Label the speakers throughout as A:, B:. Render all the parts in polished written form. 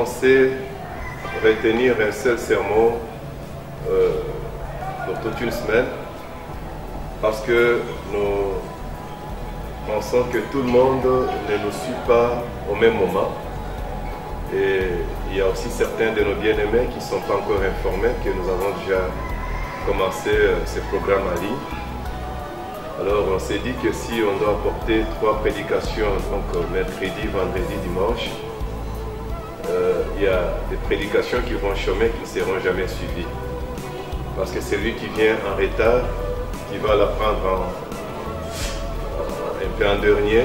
A: pensé retenir un seul sermon pour toute une semaine, parce que nous pensons que tout le monde ne nous suit pas au même moment. Et il y a aussi certains de nos bien-aimés qui ne sont pas encore informés que nous avons déjà commencé ce programme en ligne. Alors on s'est dit que si on doit apporter 3 prédications, donc mercredi, vendredi, dimanche, il y a des prédications qui vont chômer, qui ne seront jamais suivies. Parce que celui qui vient en retard, qui va la prendre un peu en dernier,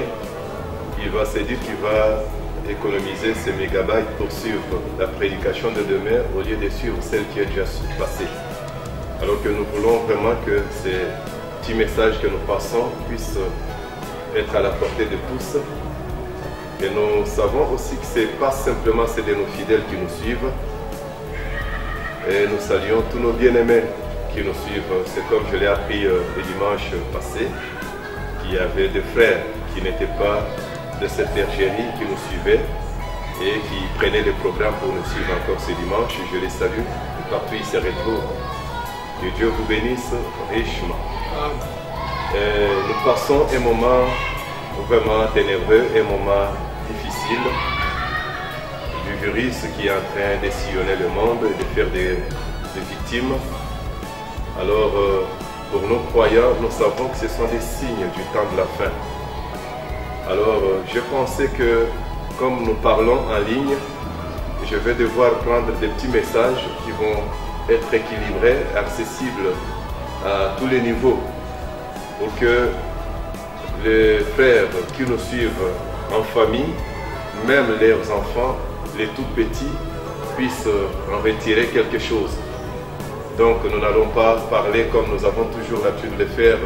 A: il va se dire qu'il va économiser ses mégabytes pour suivre la prédication de demain au lieu de suivre celle qui est déjà passée. Alors que nous voulons vraiment que ces petits messages que nous passons puissent être à la portée de tous. Et nous savons aussi que ce n'est pas simplement ceux de nos fidèles qui nous suivent. Et nous saluons tous nos bien-aimés qui nous suivent. C'est comme je l'ai appris le dimanche passé, qu'il y avait des frères qui n'étaient pas de cette bergerie qui nous suivaient et qui prenaient les programmes pour nous suivre encore ce dimanche. Je les salue, partout ils se retrouvent. Que Dieu vous bénisse richement. Nous passons un moment vraiment ténébreux, un moment difficile du virus qui est en train de sillonner le monde et de faire des victimes. Alors, pour nos croyants, nous savons que ce sont des signes du temps de la fin. Alors, je pensais que, comme nous parlons en ligne, je vais devoir prendre des petits messages qui vont être équilibrés, accessibles à tous les niveaux, pour que les frères qui nous suivent en famille, même leurs enfants, les tout petits, puissent en retirer quelque chose. Donc nous n'allons pas parler comme nous avons toujours l'habitude de le faire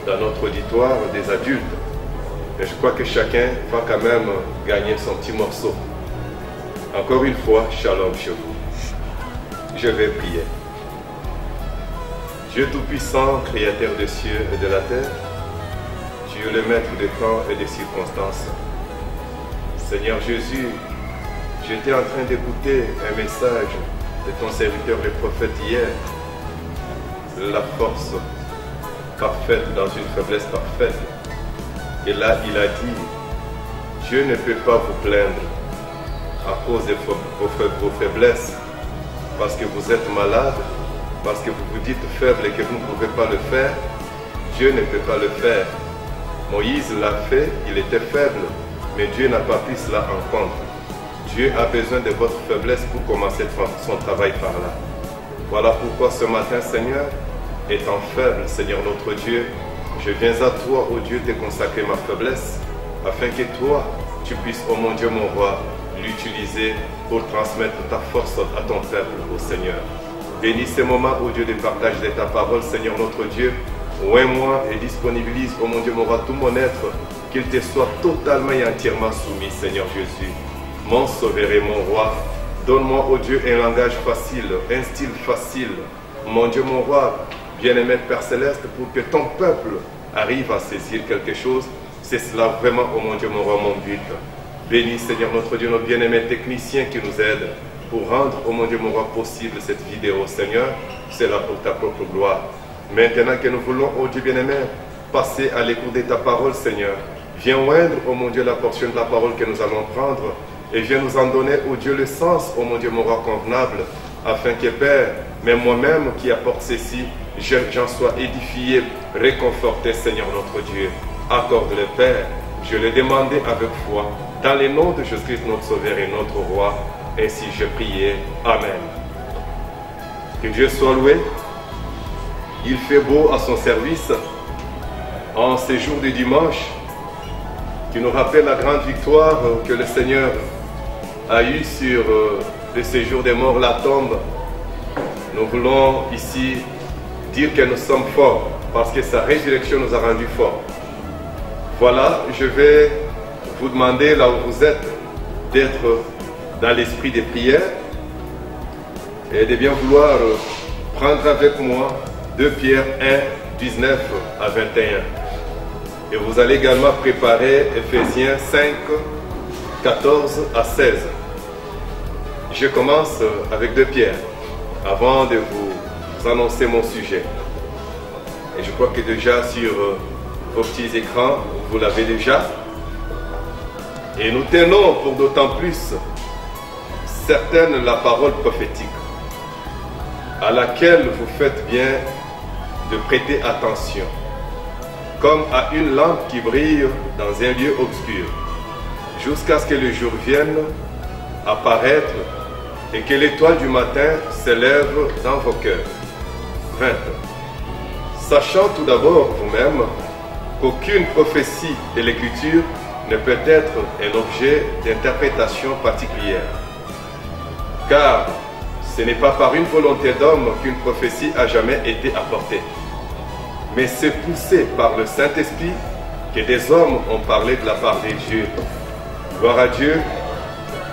A: dans notre auditoire des adultes. Mais je crois que chacun va quand même gagner son petit morceau. Encore une fois, shalom chez vous. Je vais prier. Dieu Tout-Puissant, Créateur des cieux et de la terre, Dieu le Maître des temps et des circonstances. Seigneur Jésus, j'étais en train d'écouter un message de ton serviteur le prophète hier. La force parfaite dans une faiblesse parfaite. Et là, il a dit, Dieu ne peut pas vous plaindre à cause de vos faiblesses, parce que vous êtes malade, parce que vous vous dites faible et que vous ne pouvez pas le faire. Dieu ne peut pas le faire. Moïse l'a fait, il était faible, mais Dieu n'a pas pris cela en compte. Dieu a besoin de votre faiblesse pour commencer son travail par là. Voilà pourquoi ce matin, Seigneur, étant faible, Seigneur notre Dieu, je viens à toi, ô Dieu, te consacrer ma faiblesse, afin que toi, tu puisses, ô mon Dieu, mon roi, l'utiliser pour transmettre ta force à ton peuple, ô Seigneur. Bénis ces moments, ô Dieu, de partage de ta parole, Seigneur notre Dieu. Oins-moi et disponibilise, ô mon Dieu, mon roi, tout mon être, qu'il te soit totalement et entièrement soumis, Seigneur Jésus. Mon sauveur et mon roi, donne-moi, ô Dieu, un langage facile, un style facile. Mon Dieu, mon roi, bien-aimé Père Céleste, pour que ton peuple arrive à saisir quelque chose. C'est cela vraiment, ô mon Dieu, mon roi, mon but. Bénis, Seigneur notre Dieu, nos bien-aimés techniciens qui nous aident pour rendre, ô mon Dieu, mon roi, possible cette vidéo, Seigneur. C'est là pour ta propre gloire. Maintenant que nous voulons, ô Dieu bien-aimé, passer à l'écoute de ta parole, Seigneur, viens oindre, ô mon Dieu, la portion de la parole que nous allons prendre et viens nous en donner, ô Dieu, le sens, ô mon Dieu, mon roi, convenable, afin que, Père, même moi-même qui apporte ceci, j'en sois édifié, réconforté, Seigneur notre Dieu. Accorde-le, Père, je l'ai demandé avec foi, dans les noms de Jésus-Christ, notre Sauveur et notre Roi. Ainsi je priais. Amen. Que Dieu soit loué. Il fait beau à son service en ces jours de dimanche qui nous rappelle la grande victoire que le Seigneur a eue sur le séjour des morts, la tombe. Nous voulons ici dire que nous sommes forts parce que sa résurrection nous a rendus forts. Voilà, je vais vous demander là où vous êtes d'être dans l'esprit des prières et de bien vouloir prendre avec moi 2 Pierre 1, 19 à 21. Et vous allez également préparer Ephésiens 5, 14 à 16. Je commence avec 2 Pierre, avant de vous annoncer mon sujet. Et je crois que déjà sur vos petits écrans, vous l'avez déjà. Et nous tenons pour d'autant plus certaine la parole prophétique, à laquelle vous faites bien de prêter attention, comme à une lampe qui brille dans un lieu obscur, jusqu'à ce que le jour vienne apparaître et que l'étoile du matin s'élève dans vos cœurs. 20. Sachant tout d'abord vous-même qu'aucune prophétie de l'Écriture ne peut être un objet d'interprétation particulière. Car ce n'est pas par une volonté d'homme qu'une prophétie a jamais été apportée, mais c'est poussé par le Saint-Esprit que des hommes ont parlé de la part de Dieu. Gloire à Dieu.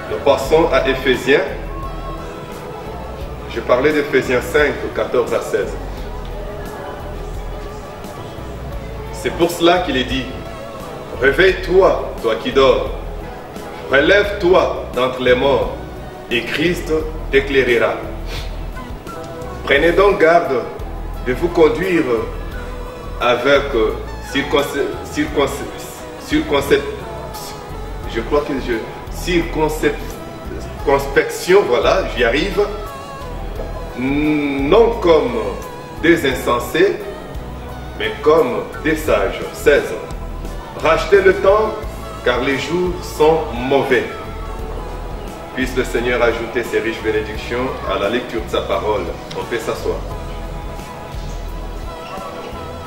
A: Nous passons à Éphésiens. Je parlais d'Éphésiens 5, 14 à 16. C'est pour cela qu'il est dit: réveille-toi, toi qui dors, relève-toi d'entre les morts, et Christ t'éclairera. Prenez donc garde de vous conduire avec circonspection, voilà, j'y arrive, non comme des insensés, mais comme des sages. 16. Rachetez le temps, car les jours sont mauvais. Puisse le Seigneur ajouter ses riches bénédictions à la lecture de sa parole. On peut s'asseoir.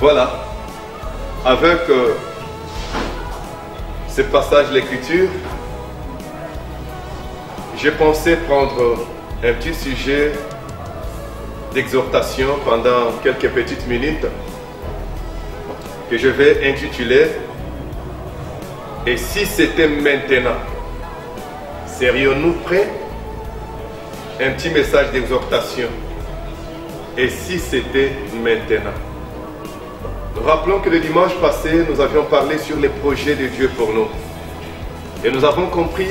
A: Voilà. Avec ce passage de l'Écriture, j'ai pensé prendre un petit sujet d'exhortation pendant quelques petites minutes que je vais intituler « Et si c'était maintenant ?» Serions-nous prêts? Un petit message d'exhortation. Et si c'était maintenant? Nous rappelons que le dimanche passé, nous avions parlé sur les projets de Dieu pour nous. Et nous avons compris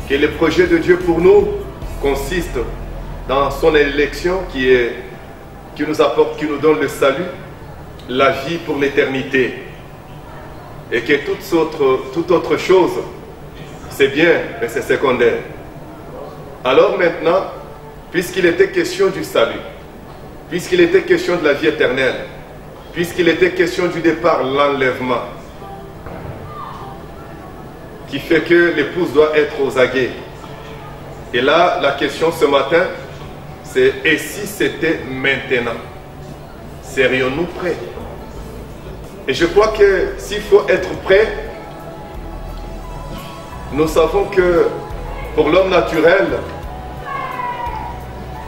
A: que les projets de Dieu pour nous consistent dans son élection qui nous apporte, qui nous donne le salut, la vie pour l'éternité. Et que toute autre chose, c'est bien, mais c'est secondaire. Alors maintenant, puisqu'il était question du salut, puisqu'il était question de la vie éternelle, puisqu'il était question du départ, l'enlèvement, qui fait que l'épouse doit être aux aguets. Et là, la question ce matin, c'est « Et si c'était maintenant? Serions-nous prêts ?» Et je crois que s'il faut être prêt, nous savons que pour l'homme naturel,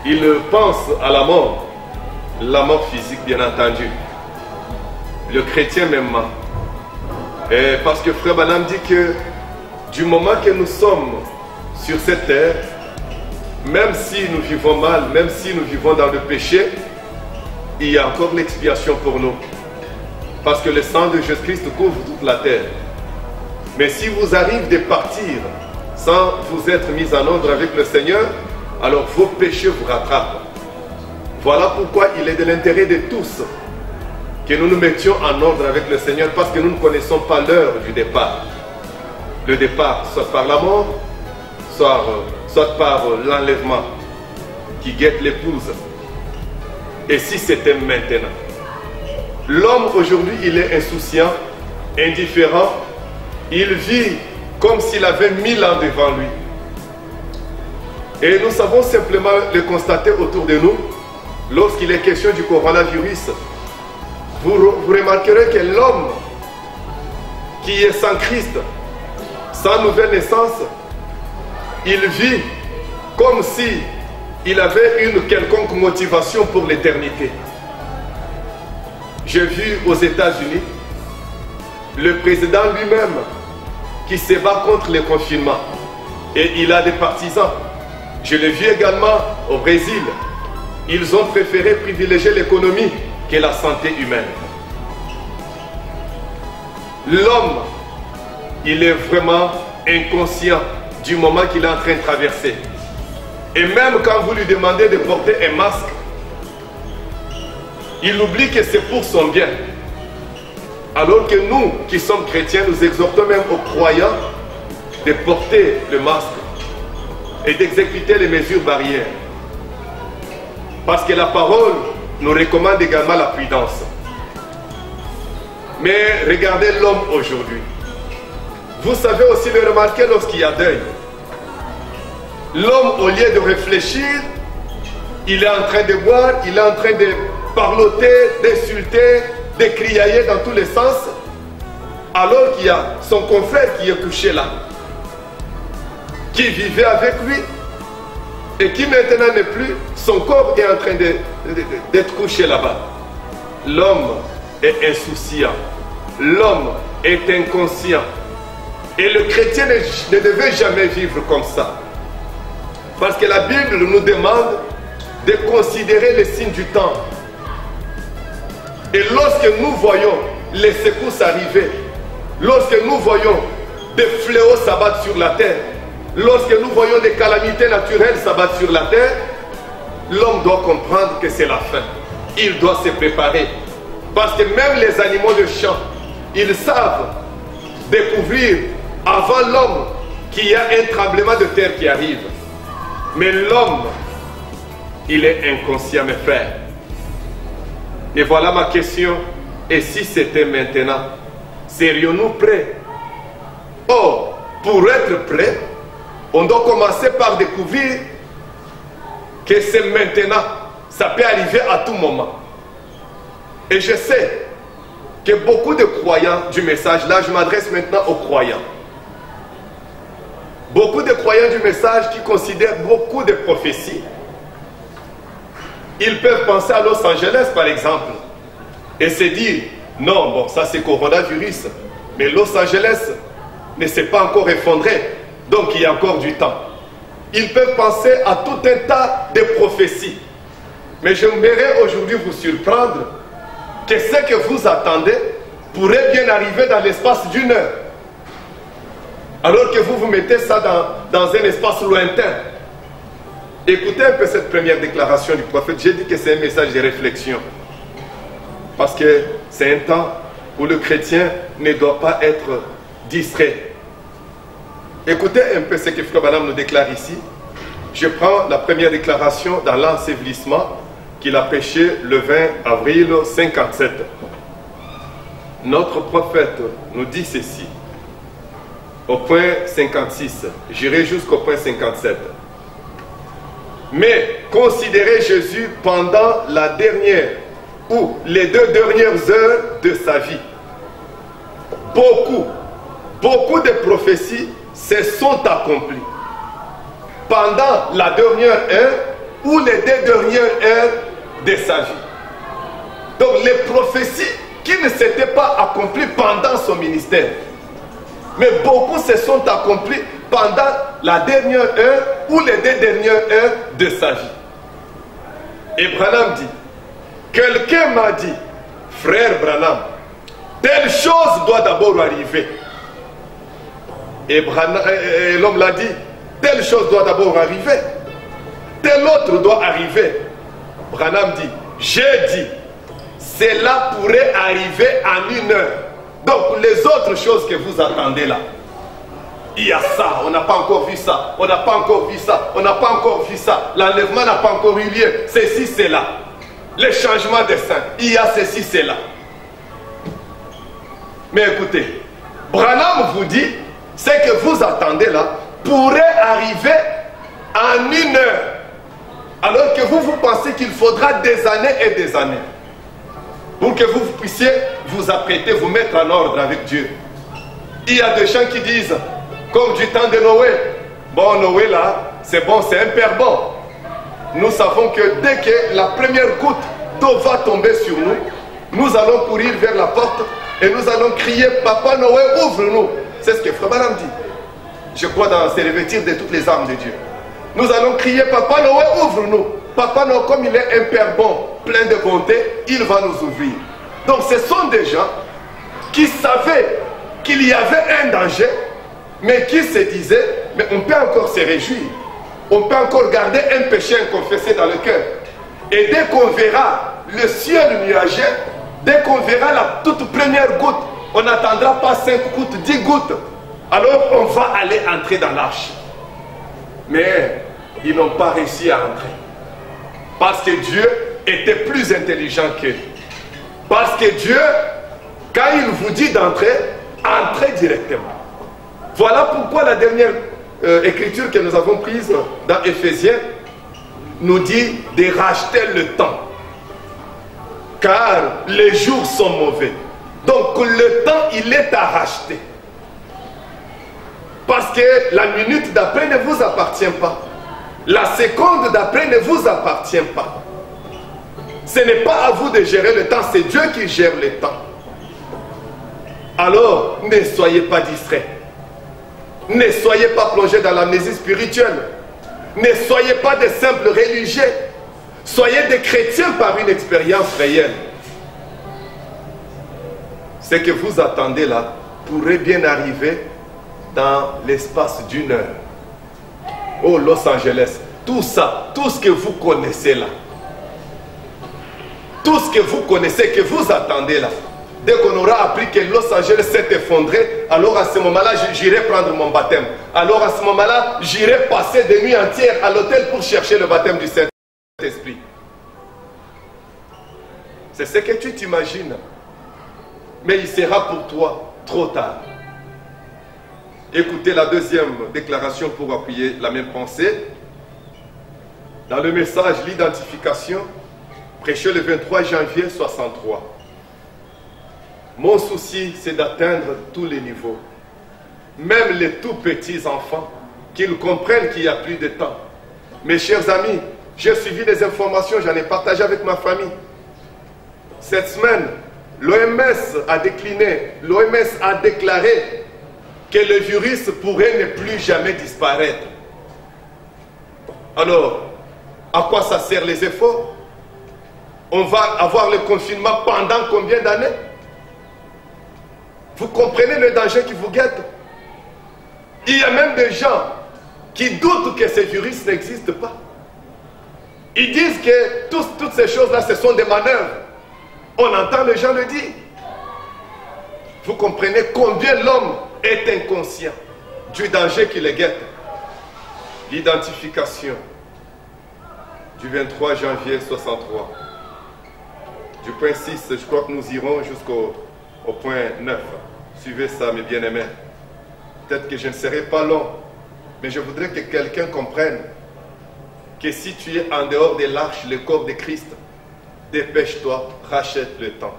A: il pense à la mort physique bien entendu. Le chrétien même. Et parce que Frère Branham dit que du moment que nous sommes sur cette terre, même si nous vivons mal, même si nous vivons dans le péché, il y a encore l'expiation pour nous. Parce que le sang de Jésus-Christ couvre toute la terre. Mais si vous arrivez de partir sans vous être mis en ordre avec le Seigneur, alors vos péchés vous rattrapent. Voilà pourquoi il est de l'intérêt de tous que nous nous mettions en ordre avec le Seigneur, parce que nous ne connaissons pas l'heure du départ. Le départ, soit par la mort, soit par l'enlèvement qui guette l'épouse. Et si c'était maintenant? L'homme aujourd'hui, il est insouciant, indifférent. Il vit comme s'il avait 1000 ans devant lui. Et nous savons simplement le constater autour de nous lorsqu'il est question du coronavirus. Vous remarquerez que l'homme qui est sans Christ, sans nouvelle naissance, il vit comme si il avait une quelconque motivation pour l'éternité. J'ai vu aux États-Unis le président lui-même qui se bat contre le confinement. Et il a des partisans. Je l'ai vu également au Brésil. Ils ont préféré privilégier l'économie que la santé humaine. L'homme, il est vraiment inconscient du moment qu'il est en train de traverser. Et même quand vous lui demandez de porter un masque, il oublie que c'est pour son bien. Alors que nous, qui sommes chrétiens, nous exhortons même aux croyants de porter le masque et d'exécuter les mesures barrières. Parce que la parole nous recommande également la prudence. Mais regardez l'homme aujourd'hui. Vous savez aussi le remarquer lorsqu'il y a deuil. L'homme, au lieu de réfléchir, il est en train de boire, il est en train de parloter, d'insulter, de criailler dans tous les sens, alors qu'il y a son confrère qui est couché là, qui vivait avec lui, et qui maintenant n'est plus, son corps est en train d'être couché là-bas. L'homme est insouciant, l'homme est inconscient, et le chrétien ne devait jamais vivre comme ça. Parce que la Bible nous demande de considérer les signes du temps. Et lorsque nous voyons les secousses arriver, lorsque nous voyons des fléaux s'abattre sur la terre, lorsque nous voyons des calamités naturelles s'abattre sur la terre, l'homme doit comprendre que c'est la fin. Il doit se préparer. Parce que même les animaux de champ, ils savent découvrir avant l'homme qu'il y a un tremblement de terre qui arrive. Mais l'homme, il est inconscient, mes frères. Et voilà ma question. Et si c'était maintenant, serions-nous prêts? Or, pour être prêts, on doit commencer par découvrir que c'est maintenant. Ça peut arriver à tout moment. Et je sais que beaucoup de croyants du message, là je m'adresse maintenant aux croyants. Beaucoup de croyants du message qui considèrent beaucoup de prophéties. Ils peuvent penser à Los Angeles par exemple et se dire, non, bon, ça c'est coronavirus, mais Los Angeles ne s'est pas encore effondré, donc il y a encore du temps. Ils peuvent penser à tout un tas de prophéties. Mais j'aimerais aujourd'hui vous surprendre que ce que vous attendez pourrait bien arriver dans l'espace d'une heure. Alors que vous vous mettez ça dans un espace lointain. Écoutez un peu cette première déclaration du prophète. J'ai dit que c'est un message de réflexion. Parce que c'est un temps où le chrétien ne doit pas être distrait. Écoutez un peu ce que Frère Branham nous déclare ici. Je prends la première déclaration dans l'ensevelissement qu'il a prêché le 20 avril 57. Notre prophète nous dit ceci. Au point 56, j'irai jusqu'au point 57. Mais considérez Jésus pendant la dernière ou les 2 dernières heures de sa vie. Beaucoup de prophéties se sont accomplies pendant la dernière heure ou les 2 dernières heures de sa vie. Donc les prophéties qui ne s'étaient pas accomplies pendant son ministère, mais beaucoup se sont accomplis pendant la dernière heure ou les 2 dernières heures de sa vie. Et Branham dit, quelqu'un m'a dit, frère Branham, telle chose doit d'abord arriver. Et l'homme l'a dit, telle chose doit d'abord arriver. Tel autre doit arriver. Branham dit, j'ai dit, cela pourrait arriver en 1 heure. Donc les autres choses que vous attendez là, il y a ça, on n'a pas encore vu ça, on n'a pas encore vu ça, on n'a pas encore vu ça, l'enlèvement n'a pas encore eu lieu, ceci, c'est là. Les changements de sein, il y a ceci, c'est là. Mais écoutez, Branham vous dit, ce que vous attendez là pourrait arriver en 1 heure. Alors que vous pensez qu'il faudra des années et des années pour que vous puissiez vous apprêter, vous mettre en ordre avec Dieu. Il y a des gens qui disent, comme du temps de Noé, bon, Noé là, c'est bon, c'est un père bon. Nous savons que dès que la première goutte d'eau va tomber sur nous, nous allons courir vers la porte et nous allons crier, Papa Noé, ouvre-nous. C'est ce que Frère Branham dit. Je crois dans se revêtir de toutes les armes de Dieu. Nous allons crier, Papa Noé, ouvre-nous. Papa Noé, comme il est un père bon, plein de bonté, il va nous ouvrir. Donc ce sont des gens qui savaient qu'il y avait un danger, mais qui se disaient, mais on peut encore se réjouir. on peut encore garder un péché inconfessé dans le cœur. Et dès qu'on verra le ciel nuageux, dès qu'on verra la toute première goutte, on n'attendra pas 5 gouttes, 10 gouttes. Alors on va aller entrer dans l'arche. Mais ils n'ont pas réussi à entrer. Parce que Dieu était plus intelligent qu'eux. Parce que Dieu, quand il vous dit d'entrer, entrez directement. Voilà pourquoi la dernière écriture que nous avons prise dans Éphésiens nous dit de racheter le temps. Car les jours sont mauvais. Donc le temps, il est à racheter. Parce que la minute d'après ne vous appartient pas. La seconde d'après ne vous appartient pas. Ce n'est pas à vous de gérer le temps, c'est Dieu qui gère le temps. Alors, ne soyez pas distraits. Ne soyez pas plongés dans l'amnésie spirituelle. Ne soyez pas de simples religieux. Soyez des chrétiens par une expérience réelle. Ce que vous attendez là pourrait bien arriver dans l'espace d'1 heure. Oh, Los Angeles, tout ça, tout ce que vous connaissez là, tout ce que vous connaissez, que vous attendez là, dès qu'on aura appris que Los Angeles s'est effondré, alors à ce moment-là, j'irai prendre mon baptême. Alors à ce moment-là, j'irai passer des nuits entières à l'hôtel pour chercher le baptême du Saint-Esprit. C'est ce que tu t'imagines. Mais il sera pour toi trop tard. Écoutez la deuxième déclaration pour appuyer la même pensée. Dans le message « L'identification », prêché le 23 janvier 63. Mon souci, c'est d'atteindre tous les niveaux. Même les tout petits enfants, qu'ils comprennent qu'il n'y a plus de temps. Mes chers amis, j'ai suivi des informations, j'en ai partagé avec ma famille. Cette semaine, l'OMS a décliné, l'OMS a déclaré que le virus pourrait ne plus jamais disparaître. Alors, à quoi ça sert les efforts? On va avoir le confinement pendant combien d'années? Vous comprenez le danger qui vous guette? Il y a même des gens qui doutent que ce virus n'existe pas. Ils disent que toutes ces choses-là, ce sont des manœuvres. On entend les gens le dire. Vous comprenez combien l'homme est inconscient du danger qui le guette. L'identification du 23 janvier 63. Du point 6, je crois que nous irons jusqu'au point 9. Suivez ça, mes bien-aimés. Peut-être que je ne serai pas long, mais je voudrais que quelqu'un comprenne que si tu es en dehors de l'arche, le corps de Christ, dépêche-toi, rachète le temps.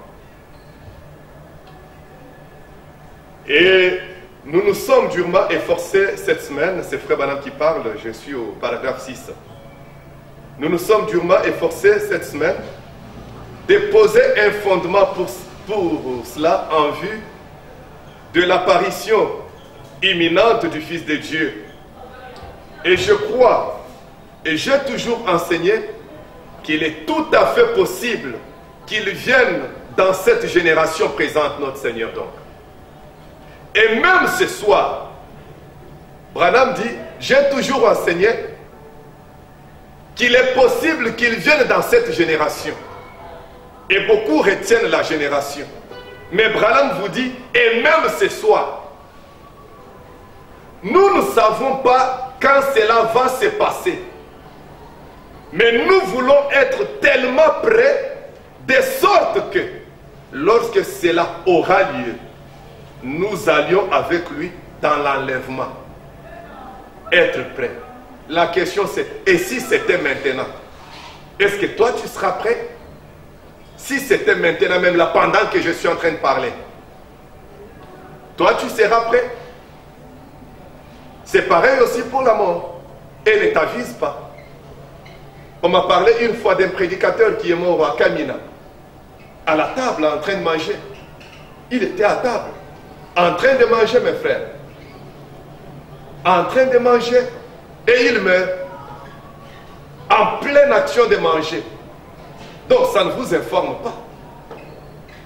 A: Et nous nous sommes durement efforcés cette semaine, c'est Frère Branham qui parle, je suis au paragraphe 6. Nous nous sommes durement efforcés cette semaine de poser un fondement pour cela en vue de l'apparition imminente du Fils de Dieu. Et je crois, et j'ai toujours enseigné, qu'il est tout à fait possible qu'il vienne dans cette génération présente, notre Seigneur donc. Et même ce soir, Branham dit, j'ai toujours enseigné qu'il est possible qu'il vienne dans cette génération. Et beaucoup retiennent la génération. Mais Branham vous dit, et même ce soir, nous ne savons pas quand cela va se passer. Mais nous voulons être tellement prêts, de sorte que, lorsque cela aura lieu, nous allions avec lui dans l'enlèvement. Être prêt. La question c'est, et si c'était maintenant? Est-ce que toi tu seras prêt? Si c'était maintenant, même là, pendant que je suis en train de parler, toi tu seras prêt? C'est pareil aussi pour la mort. Elle ne t'avise pas. On m'a parlé une fois d'un prédicateur qui est mort à Kamina, à la table, en train de manger. Il était à table, en train de manger, mes frères. En train de manger, et il meurt. En pleine action de manger. Donc ça ne vous informe pas.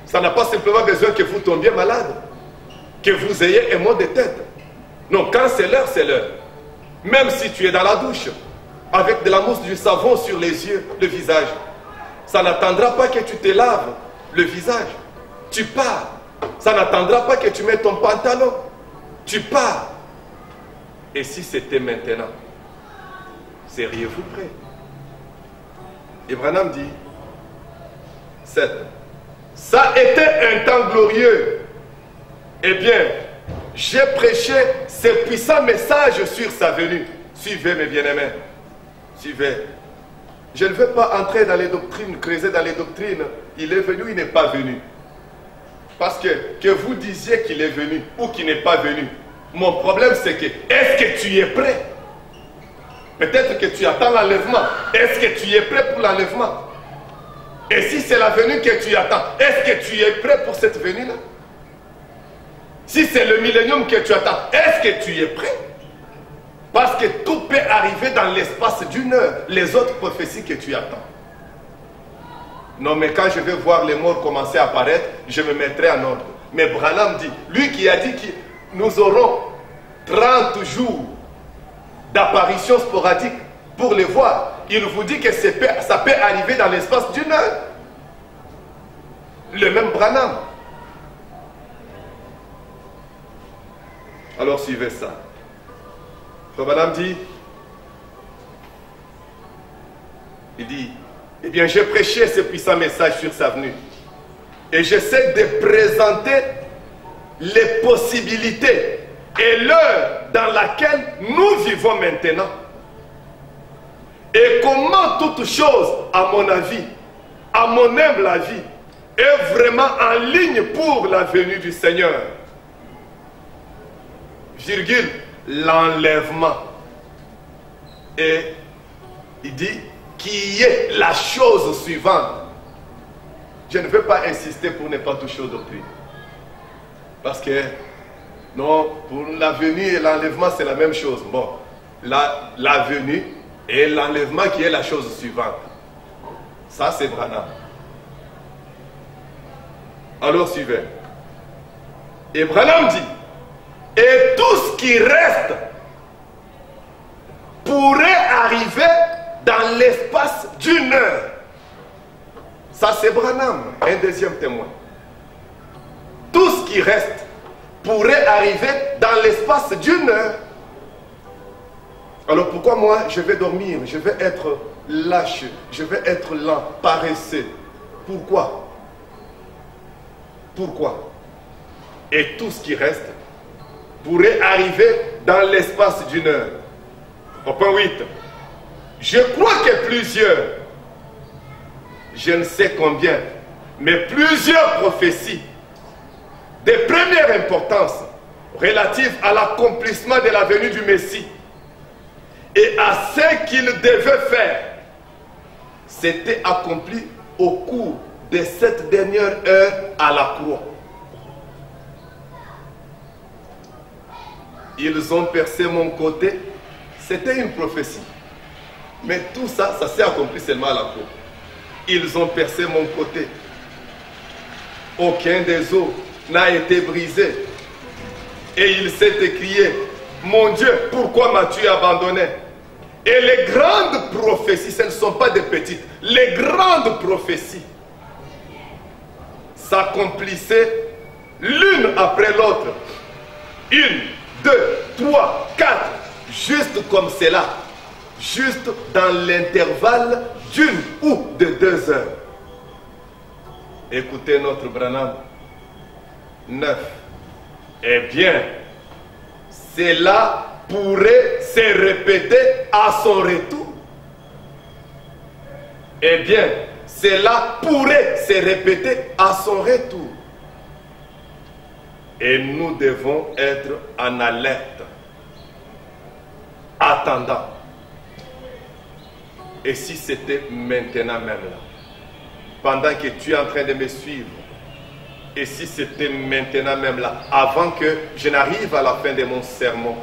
A: Ça n'a pas simplement besoin que vous tombiez malade, que vous ayez un mot de tête. Non, quand c'est l'heure, c'est l'heure. Même si tu es dans la douche, avec de la mousse du savon sur les yeux, le visage. Ça n'attendra pas que tu te laves le visage. Tu pars. Ça n'attendra pas que tu mettes ton pantalon. Tu pars. Et si c'était maintenant, seriez-vous prêts? Et Branham dit, 7. Ça était un temps glorieux. Eh bien, j'ai prêché ce puissant message sur sa venue. Suivez mes bien-aimés. Suivez. Je ne veux pas entrer dans les doctrines, creuser dans les doctrines. Il est venu, il n'est pas venu. Parce que vous disiez qu'il est venu ou qu'il n'est pas venu. Mon problème c'est que, est-ce que tu es prêt? Peut-être que tu attends l'enlèvement. Est-ce que tu es prêt pour l'enlèvement? Et si c'est la venue que tu attends, est-ce que tu es prêt pour cette venue-là? Si c'est le millénium que tu attends, est-ce que tu es prêt? Parce que tout peut arriver dans l'espace d'une heure, les autres prophéties que tu attends. Non, mais quand je vais voir les morts commencer à apparaître, je me mettrai en ordre. Mais Branham dit, lui qui a dit que nous aurons 30 jours d'apparition sporadique pour les voir, il vous dit que ça peut arriver dans l'espace d'une heure. Le même Branham. Alors suivez ça. Branham dit, il dit, eh bien j'ai prêché ce puissant message sur sa venue et j'essaie de présenter les possibilités et l'heure dans laquelle nous vivons maintenant et comment toute chose, à mon avis, à mon humble avis, est vraiment en ligne pour la venue du Seigneur. Virgule, l'enlèvement. Et il dit qui est la chose suivante. Je ne veux pas insister pour ne pas toucher aux doctrines. Parce que, non, pour la venue et l'enlèvement, c'est la même chose. Bon, la venue et l'enlèvement qui est la chose suivante. Ça, c'est Branham. Alors, suivez. Et Branham dit, et tout ce qui reste pourrait arriver dans l'espace d'une heure. Ça, c'est Branham, un deuxième témoin. Tout ce qui reste pourrait arriver dans l'espace d'une heure. Alors pourquoi moi, je vais dormir, je vais être lâche, je vais être lent, paresseux? Pourquoi? Pourquoi? Et tout ce qui reste pourrait arriver dans l'espace d'une heure. Au point 8. Je crois que plusieurs, je ne sais combien, mais plusieurs prophéties de première importance relatives à l'accomplissement de la venue du Messie et à ce qu'il devait faire s'étaient accomplies au cours de cette dernière heure à la croix. Ils ont percé mon côté. C'était une prophétie. Mais tout ça, ça s'est accompli seulement à la croix. Ils ont percé mon côté. Aucun des os n'a été brisé. Et il s'est écrié, mon Dieu, pourquoi m'as-tu abandonné? Et les grandes prophéties, ce ne sont pas des petites, les grandes prophéties s'accomplissaient l'une après l'autre. 1, 2, 3, 4, juste comme cela. Juste dans l'intervalle d'une ou de 2 heures. Écoutez notre Branham. 9. Eh bien, cela pourrait se répéter à son retour. Eh bien, cela pourrait se répéter à son retour. Et nous devons être en alerte, attendant. Et si c'était maintenant même là, pendant que tu es en train de me suivre, et si c'était maintenant même là, avant que je n'arrive à la fin de mon sermon,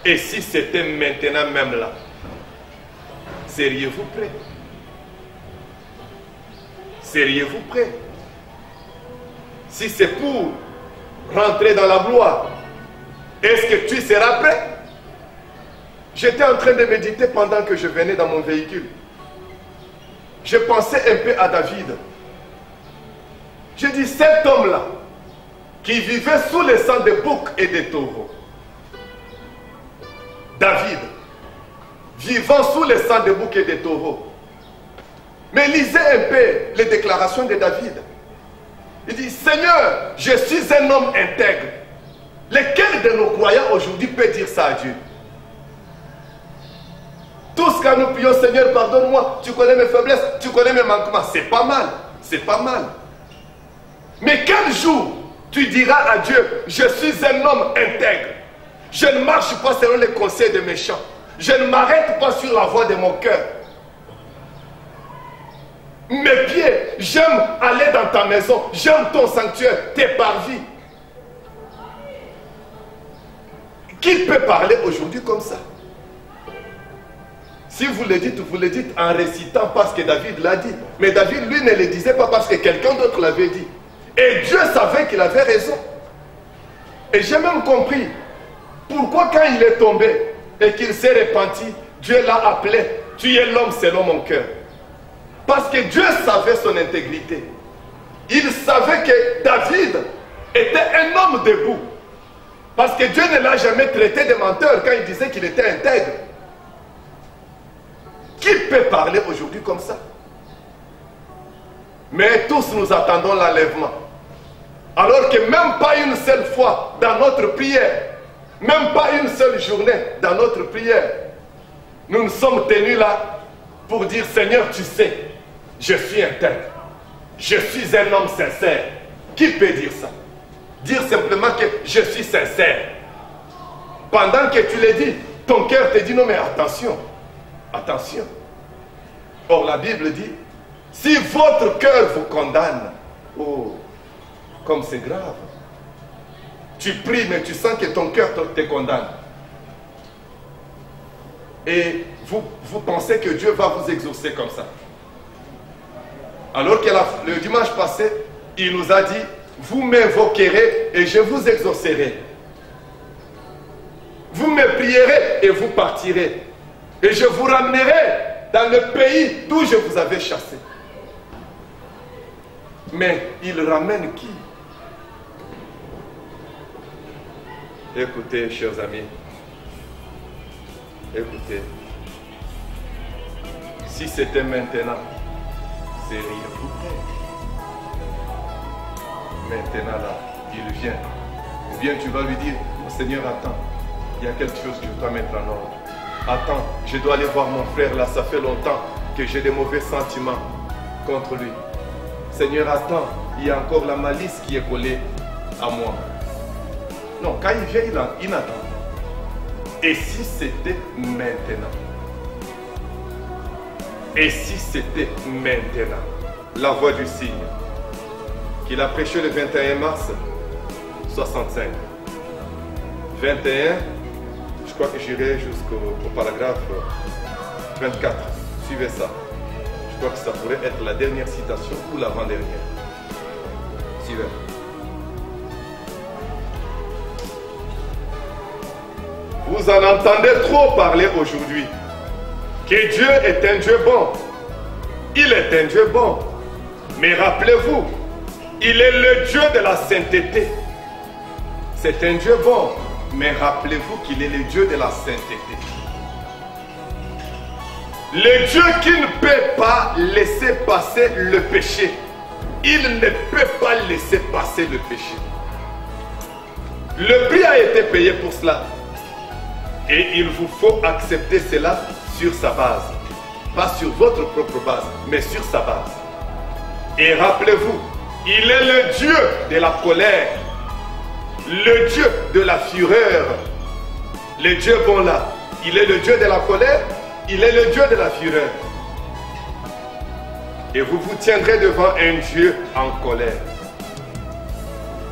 A: et si c'était maintenant même là, seriez-vous prêts? Seriez-vous prêts? Si c'est pour rentrer dans la gloire, est-ce que tu seras prêt? J'étais en train de méditer pendant que je venais dans mon véhicule. Je pensais un peu à David. J'ai dit, cet homme-là, qui vivait sous le sang des boucs et des taureaux, David, vivant sous le sang des boucs et des taureaux, mais lisez un peu les déclarations de David. Il dit, Seigneur, je suis un homme intègre. Lequel de nos croyants aujourd'hui peut dire ça à Dieu? Tous quand nous prions, Seigneur, pardonne-moi, tu connais mes faiblesses, tu connais mes manquements. C'est pas mal, c'est pas mal. Mais quel jour tu diras à Dieu, je suis un homme intègre. Je ne marche pas selon les conseils des méchants. Je ne m'arrête pas sur la voie de mon cœur. Mes pieds, j'aime aller dans ta maison, j'aime ton sanctuaire, tes parvis. Qui peut parler aujourd'hui comme ça? Si vous le dites en récitant parce que David l'a dit. Mais David, lui, ne le disait pas parce que quelqu'un d'autre l'avait dit. Et Dieu savait qu'il avait raison. Et j'ai même compris pourquoi quand il est tombé et qu'il s'est repenti, Dieu l'a appelé, tu es l'homme selon mon cœur. Parce que Dieu savait son intégrité. Il savait que David était un homme debout. Parce que Dieu ne l'a jamais traité de menteur quand il disait qu'il était intègre. Qui peut parler aujourd'hui comme ça? Mais tous nous attendons l'enlèvement. Alors que même pas une seule fois dans notre prière, même pas une seule journée dans notre prière, nous nous sommes tenus là pour dire, Seigneur, tu sais, je suis intègre. Je suis un homme sincère. Qui peut dire ça? Dire simplement que je suis sincère. Pendant que tu le dis, ton cœur te dit, non mais attention, attention. Or la Bible dit, si votre cœur vous condamne, oh, comme c'est grave. Tu pries mais tu sens que ton cœur te condamne. Et vous pensez que Dieu va vous exaucer comme ça. Alors que le dimanche passé, il nous a dit, vous m'invoquerez et je vous exaucerai. Vous me prierez et vous partirez. Et je vous ramènerai dans le pays d'où je vous avais chassé. Mais il ramène qui? Écoutez, chers amis. Écoutez. Si c'était maintenant, c'est rien pour elle. Maintenant là, il vient. Ou bien tu vas lui dire, oh, Seigneur, attends. Il y a quelque chose que je dois mettre en ordre. Attends, je dois aller voir mon frère là, ça fait longtemps que j'ai des mauvais sentiments contre lui. Seigneur, attends, il y a encore la malice qui est collée à moi. Non, quand il vient, il attend. Et si c'était maintenant? Et si c'était maintenant? La voix du cygne qu'il a prêché le 21 mars 65. 21, je crois que j'irai jusqu'au paragraphe 24. Suivez ça. Je crois que ça pourrait être la dernière citation ou l'avant-dernière. Suivez. Vous en entendez trop parler aujourd'hui. Que Dieu est un Dieu bon. Il est un Dieu bon. Mais rappelez-vous, il est le Dieu de la sainteté. C'est un Dieu bon. Mais rappelez-vous qu'il est le Dieu de la sainteté. Le Dieu qui ne peut pas laisser passer le péché. Il ne peut pas laisser passer le péché. Le prix a été payé pour cela. Et il vous faut accepter cela sur sa base. Pas sur votre propre base, mais sur sa base. Et rappelez-vous, il est le Dieu de la colère. Le Dieu de la fureur. Le Dieu bon là. Il est le Dieu de la colère. Il est le Dieu de la fureur. Et vous vous tiendrez devant un Dieu en colère.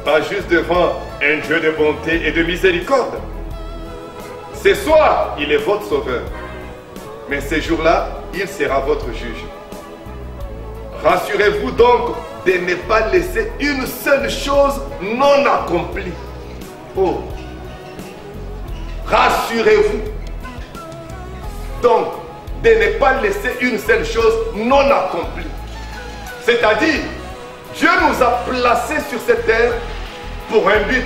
A: Pas juste devant un Dieu de bonté et de miséricorde. Ce soir, il est votre sauveur. Mais ce jour-là, il sera votre juge. Rassurez-vous donc de ne pas laisser une seule chose non accomplie. Oh! Rassurez-vous donc de ne pas laisser une seule chose non accomplie. C'est-à-dire, Dieu nous a placés sur cette terre pour un but.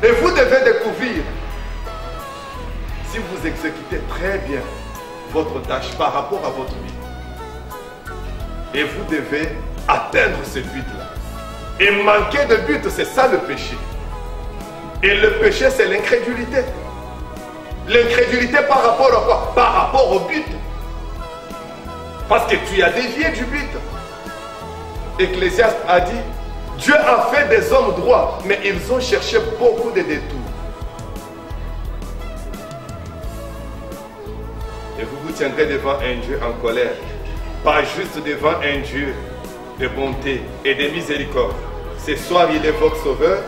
A: Et vous devez découvrir, si vous exécutez très bien votre tâche par rapport à votre but, et vous devez atteindre ce but-là. Et manquer de but, c'est ça le péché. Et le péché, c'est l'incrédulité. L'incrédulité par rapport à quoi? Par rapport au but. Parce que tu as dévié du but. Ecclésiaste a dit, Dieu a fait des hommes droits, mais ils ont cherché beaucoup de détours. Et vous vous tiendrez devant un Dieu en colère, pas juste devant un Dieu de bonté et de miséricorde. Ce soir, il est votre sauveur,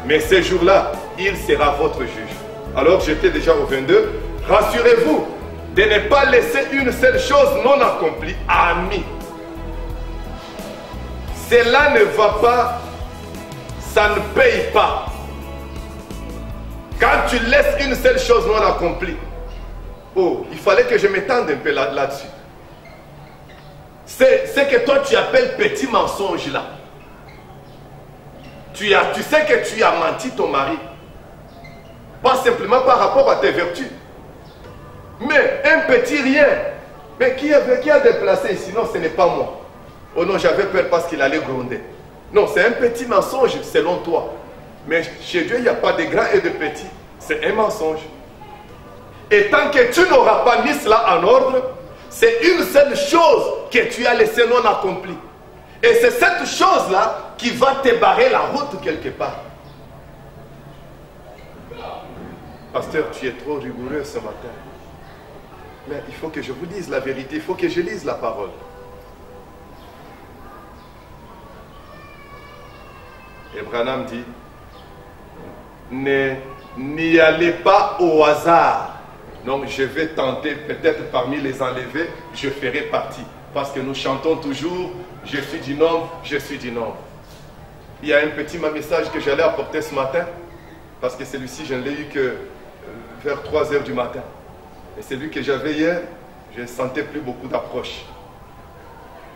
A: mais ce jour-là, il sera votre juge. Alors, j'étais déjà au 22. Rassurez-vous de ne pas laisser une seule chose non accomplie. Amis. Cela ne va pas, ça ne paye pas. Quand tu laisses une seule chose non accomplie, oh, il fallait que je m'étende un peu là-dessus. C'est que toi tu appelles petit mensonge là. Tu sais que tu as menti ton mari. Pas simplement par rapport à tes vertus. Mais un petit rien. Mais qui a déplacé ici? Non, ce n'est pas moi. Oh non, j'avais peur parce qu'il allait gronder. Non, c'est un petit mensonge selon toi. Mais chez Dieu, il n'y a pas de grand et de petit. C'est un mensonge. Et tant que tu n'auras pas mis cela en ordre, c'est une seule chose que tu as laissée non accomplie. Et c'est cette chose-là qui va te barrer la route quelque part. Pasteur, tu es trop rigoureux ce matin. Mais il faut que je vous dise la vérité, il faut que je lise la parole. Et Branham dit, n'y allez pas au hasard. Donc je vais tenter, peut-être parmi les enlevés, je ferai partie. Parce que nous chantons toujours, je suis du nombre, je suis du nombre. Il y a un petit message que j'allais apporter ce matin, parce que celui-ci, je ne l'ai eu que vers 3 h du matin. Et celui que j'avais hier, je ne sentais plus beaucoup d'approche.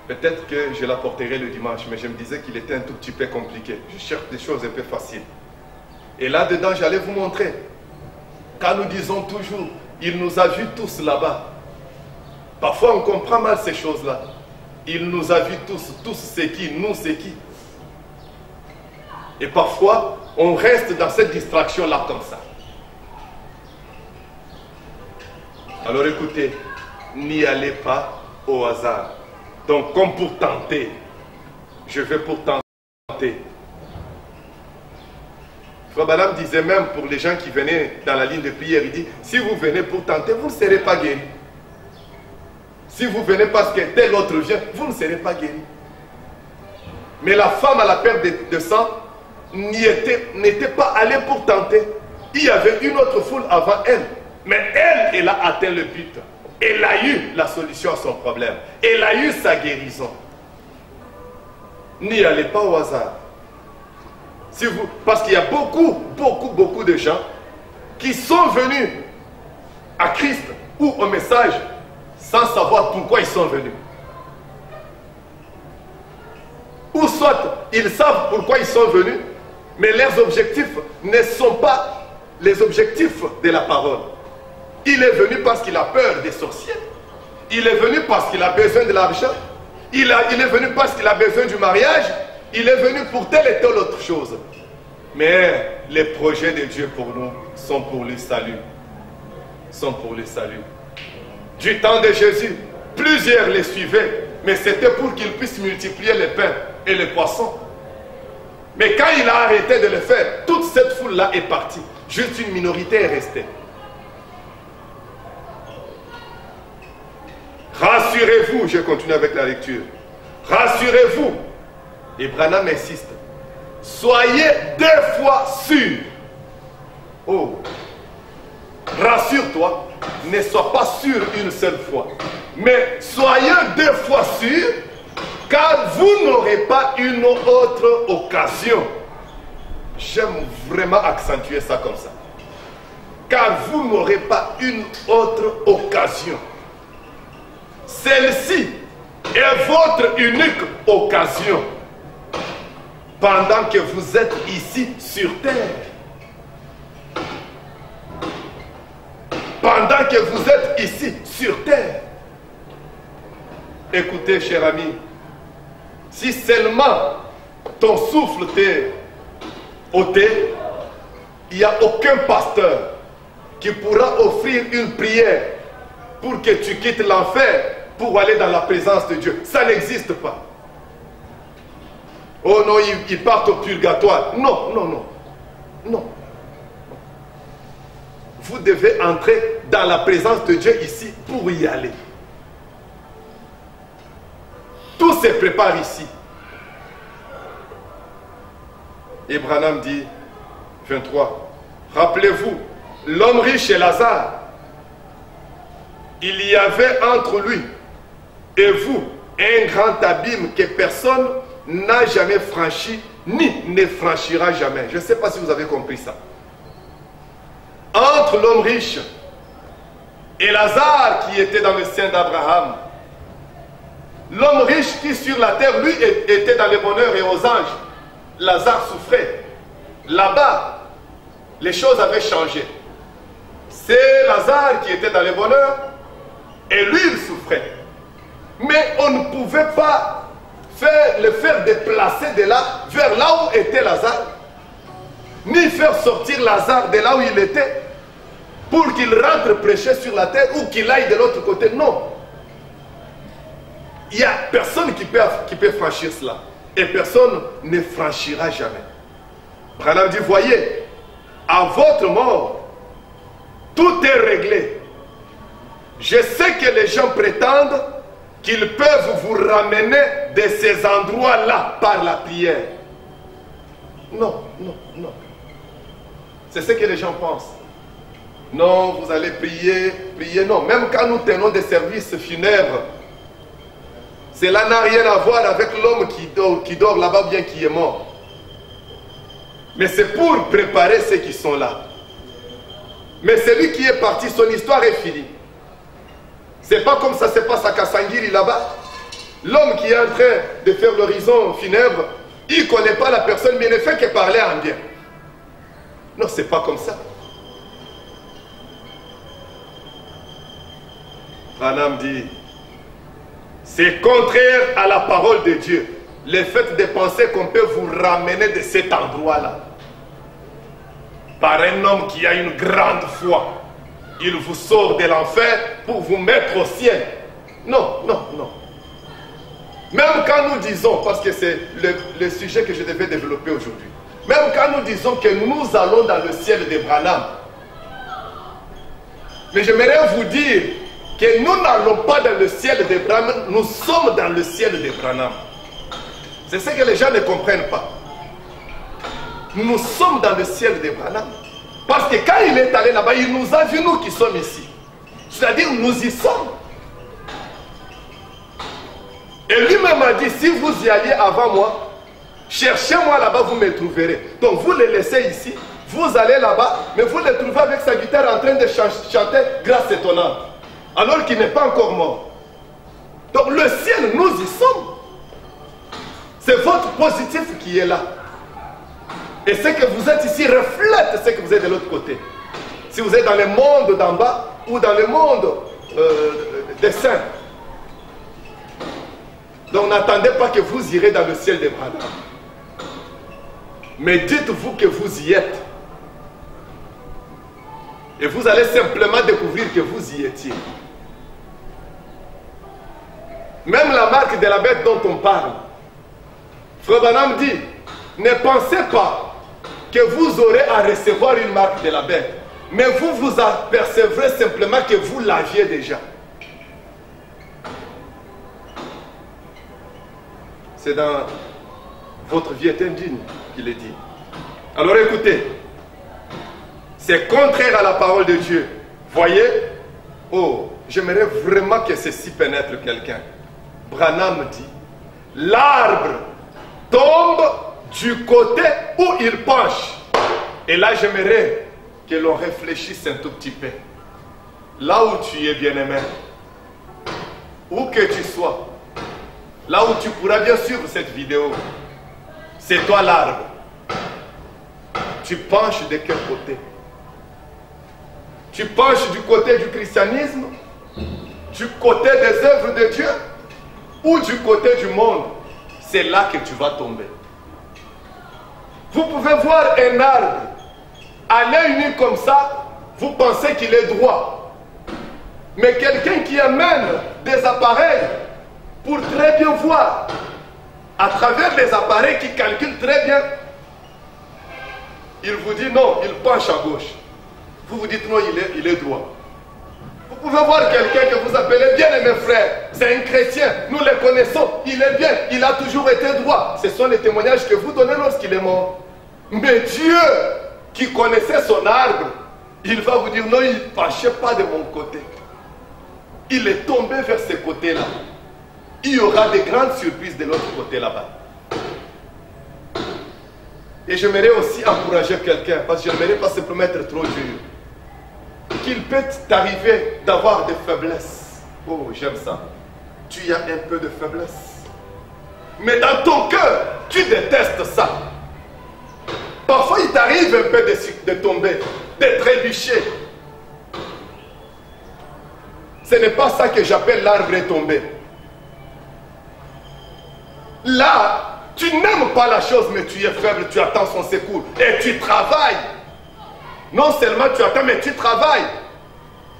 A: Peut-être que je l'apporterai le dimanche, mais je me disais qu'il était un tout petit peu compliqué. Je cherche des choses un peu faciles. Et là-dedans, j'allais vous montrer. Quand nous disons toujours, il nous a vus tous là-bas. Parfois, on comprend mal ces choses-là. Il nous a vus tous c'est qui, nous c'est qui. Et parfois, on reste dans cette distraction-là comme ça. Alors écoutez, n'y allez pas au hasard. Donc, comme pour tenter, je vais pour tenter. Frère Branham disait même pour les gens qui venaient dans la ligne de prière, il dit, si vous venez pour tenter, vous ne serez pas guéris. Si vous venez parce que tel autre vient, vous ne serez pas guéris. Mais la femme à la perte de sang n'était pas allée pour tenter. Il y avait une autre foule avant elle. Mais elle a atteint le but. Elle a eu la solution à son problème. Elle a eu sa guérison. N'y allez pas au hasard. Parce qu'il y a beaucoup de gens qui sont venus à Christ ou au message sans savoir pourquoi ils sont venus. Ou soit ils savent pourquoi ils sont venus, mais leurs objectifs ne sont pas les objectifs de la parole. Il est venu parce qu'il a peur des sorciers. Il est venu parce qu'il a besoin de l'argent. Il est venu parce qu'il a besoin du mariage. Il est venu pour telle et telle autre chose. Mais les projets de Dieu pour nous sont pour le salut. Sont pour le salut. Du temps de Jésus, plusieurs les suivaient, mais c'était pour qu'il puisse multiplier les pains et les poissons. Mais quand il a arrêté de le faire, toute cette foule-là est partie. Juste une minorité est restée. Rassurez-vous, je continue avec la lecture. Rassurez-vous. Et Branham insiste. Soyez 2 fois sûrs. Oh. Rassure-toi. Ne sois pas sûr une seule fois. Mais soyez 2 fois sûrs, car vous n'aurez pas une autre occasion. J'aime vraiment accentuer ça comme ça. car vous n'aurez pas une autre occasion. Celle-ci est votre unique occasion pendant que vous êtes ici sur terre. Pendant que vous êtes ici sur terre. Écoutez, cher ami, si seulement ton souffle t'est ôté, il n'y a aucun pasteur qui pourra offrir une prière pour que tu quittes l'enfer pour aller dans la présence de Dieu. Ça n'existe pas. Oh non, ils partent au purgatoire. Non, non, non. Non. Vous devez entrer dans la présence de Dieu ici pour y aller. Tout se prépare ici. Et Branham dit, 23, rappelez-vous, l'homme riche et Lazare, il y avait entre lui et vous un grand abîme que personne n'a jamais franchi, ni ne franchira jamais. Je ne sais pas si vous avez compris ça. Entre l'homme riche et Lazare qui était dans le sein d'Abraham, l'homme riche qui sur la terre, lui, était dans le bonheur et aux anges. Lazare souffrait. Là-bas, les choses avaient changé. C'est Lazare qui était dans le bonheur et lui, il souffrait. Mais on ne pouvait pas le faire déplacer de là vers là où était Lazare, ni faire sortir Lazare de là où il était pour qu'il rentre prêcher sur la terre ou qu'il aille de l'autre côté. Non. Il n'y a personne qui peut franchir cela. Et personne ne franchira jamais. Branham dit, voyez, à votre mort, tout est réglé. Je sais que les gens prétendent qu'ils peuvent vous ramener de ces endroits-là par la prière. Non, non, non. C'est ce que les gens pensent. Non, vous allez prier, prier. Non, même quand nous tenons des services funèbres, cela n'a rien à voir avec l'homme qui dort là-bas bien qui est mort. Mais c'est pour préparer ceux qui sont là. Mais celui qui est parti, son histoire est finie. C'est pas comme ça se passe à Kassangiri là-bas. L'homme qui est en train de faire l'horizon funèbre, il ne connaît pas la personne, mais il ne fait que parler en bien. Non, c'est pas comme ça. Branham dit, c'est contraire à la parole de Dieu. Le fait de penser qu'on peut vous ramener de cet endroit-là. Par un homme qui a une grande foi. Il vous sort de l'enfer pour vous mettre au ciel. Non, non, non. Même quand nous disons, parce que c'est le sujet que je devais développer aujourd'hui. Même quand nous disons que nous allons dans le ciel de Branham. Mais j'aimerais vous dire que nous n'allons pas dans le ciel de Branham, nous sommes dans le ciel de Branham. C'est ce que les gens ne comprennent pas. Nous sommes dans le ciel de Branham. Parce que quand il est allé là-bas, il nous a vu, nous qui sommes ici. C'est-à-dire, nous y sommes. Et lui-même a dit, si vous y alliez avant moi, cherchez-moi là-bas, vous me trouverez. Donc vous les laissez ici, vous allez là-bas, mais vous les trouvez avec sa guitare en train de chanter grâce étonnante. Alors qu'il n'est pas encore mort. Donc le ciel, nous y sommes. C'est votre positif qui est là. Et ce que vous êtes ici reflète ce que vous êtes de l'autre côté. Si vous êtes dans le monde d'en bas ou dans le monde des saints. Donc n'attendez pas que vous irez dans le ciel de Branham. Mais dites-vous que vous y êtes. Et vous allez simplement découvrir que vous y étiez. Même la marque de la bête dont on parle. Frère Branham dit, ne pensez pas que vous aurez à recevoir une marque de la bête. Mais vous vous apercevrez simplement que vous l'aviez déjà. C'est dans votre vie est indigne qu'il est dit. Alors écoutez, c'est contraire à la parole de Dieu. Voyez, oh, j'aimerais vraiment que ceci pénètre quelqu'un. Branham dit, l'arbre tombe du côté où il penche. Et là, j'aimerais que l'on réfléchisse un tout petit peu. Là où tu es, bien-aimé, où que tu sois, là où tu pourras bien suivre cette vidéo, c'est toi l'arbre. Tu penches de quel côté? Tu penches du côté du christianisme, du côté des œuvres de Dieu ou du côté du monde? C'est là que tu vas tomber. Vous pouvez voir un arbre à l'œil nu comme ça, vous pensez qu'il est droit. Mais quelqu'un qui amène des appareils pour très bien voir, à travers les appareils qui calculent très bien, il vous dit non, il penche à gauche. Vous vous dites non, il est droit. Vous pouvez voir quelqu'un que vous appelez bien mes frères, c'est un chrétien, nous le connaissons, il est bien, il a toujours été droit. Ce sont les témoignages que vous donnez lorsqu'il est mort. Mais Dieu, qui connaissait son arbre, il va vous dire non, il ne penchait pas de mon côté. Il est tombé vers ce côté-là. Il y aura des grandes surprises de l'autre côté là-bas. Et j'aimerais aussi encourager quelqu'un, parce que je n'aimerais pas simplement être trop dur. Qu'il peut t'arriver d'avoir des faiblesses. Oh, j'aime ça. Tu as un peu de faiblesse. Mais dans ton cœur, tu détestes ça. Parfois, il t'arrive un peu de tomber, de trébucher. Ce n'est pas ça que j'appelle l'arbre est tombé. Là, tu n'aimes pas la chose, mais tu es faible, tu attends son secours. Et tu travailles. Non seulement tu attends, mais tu travailles.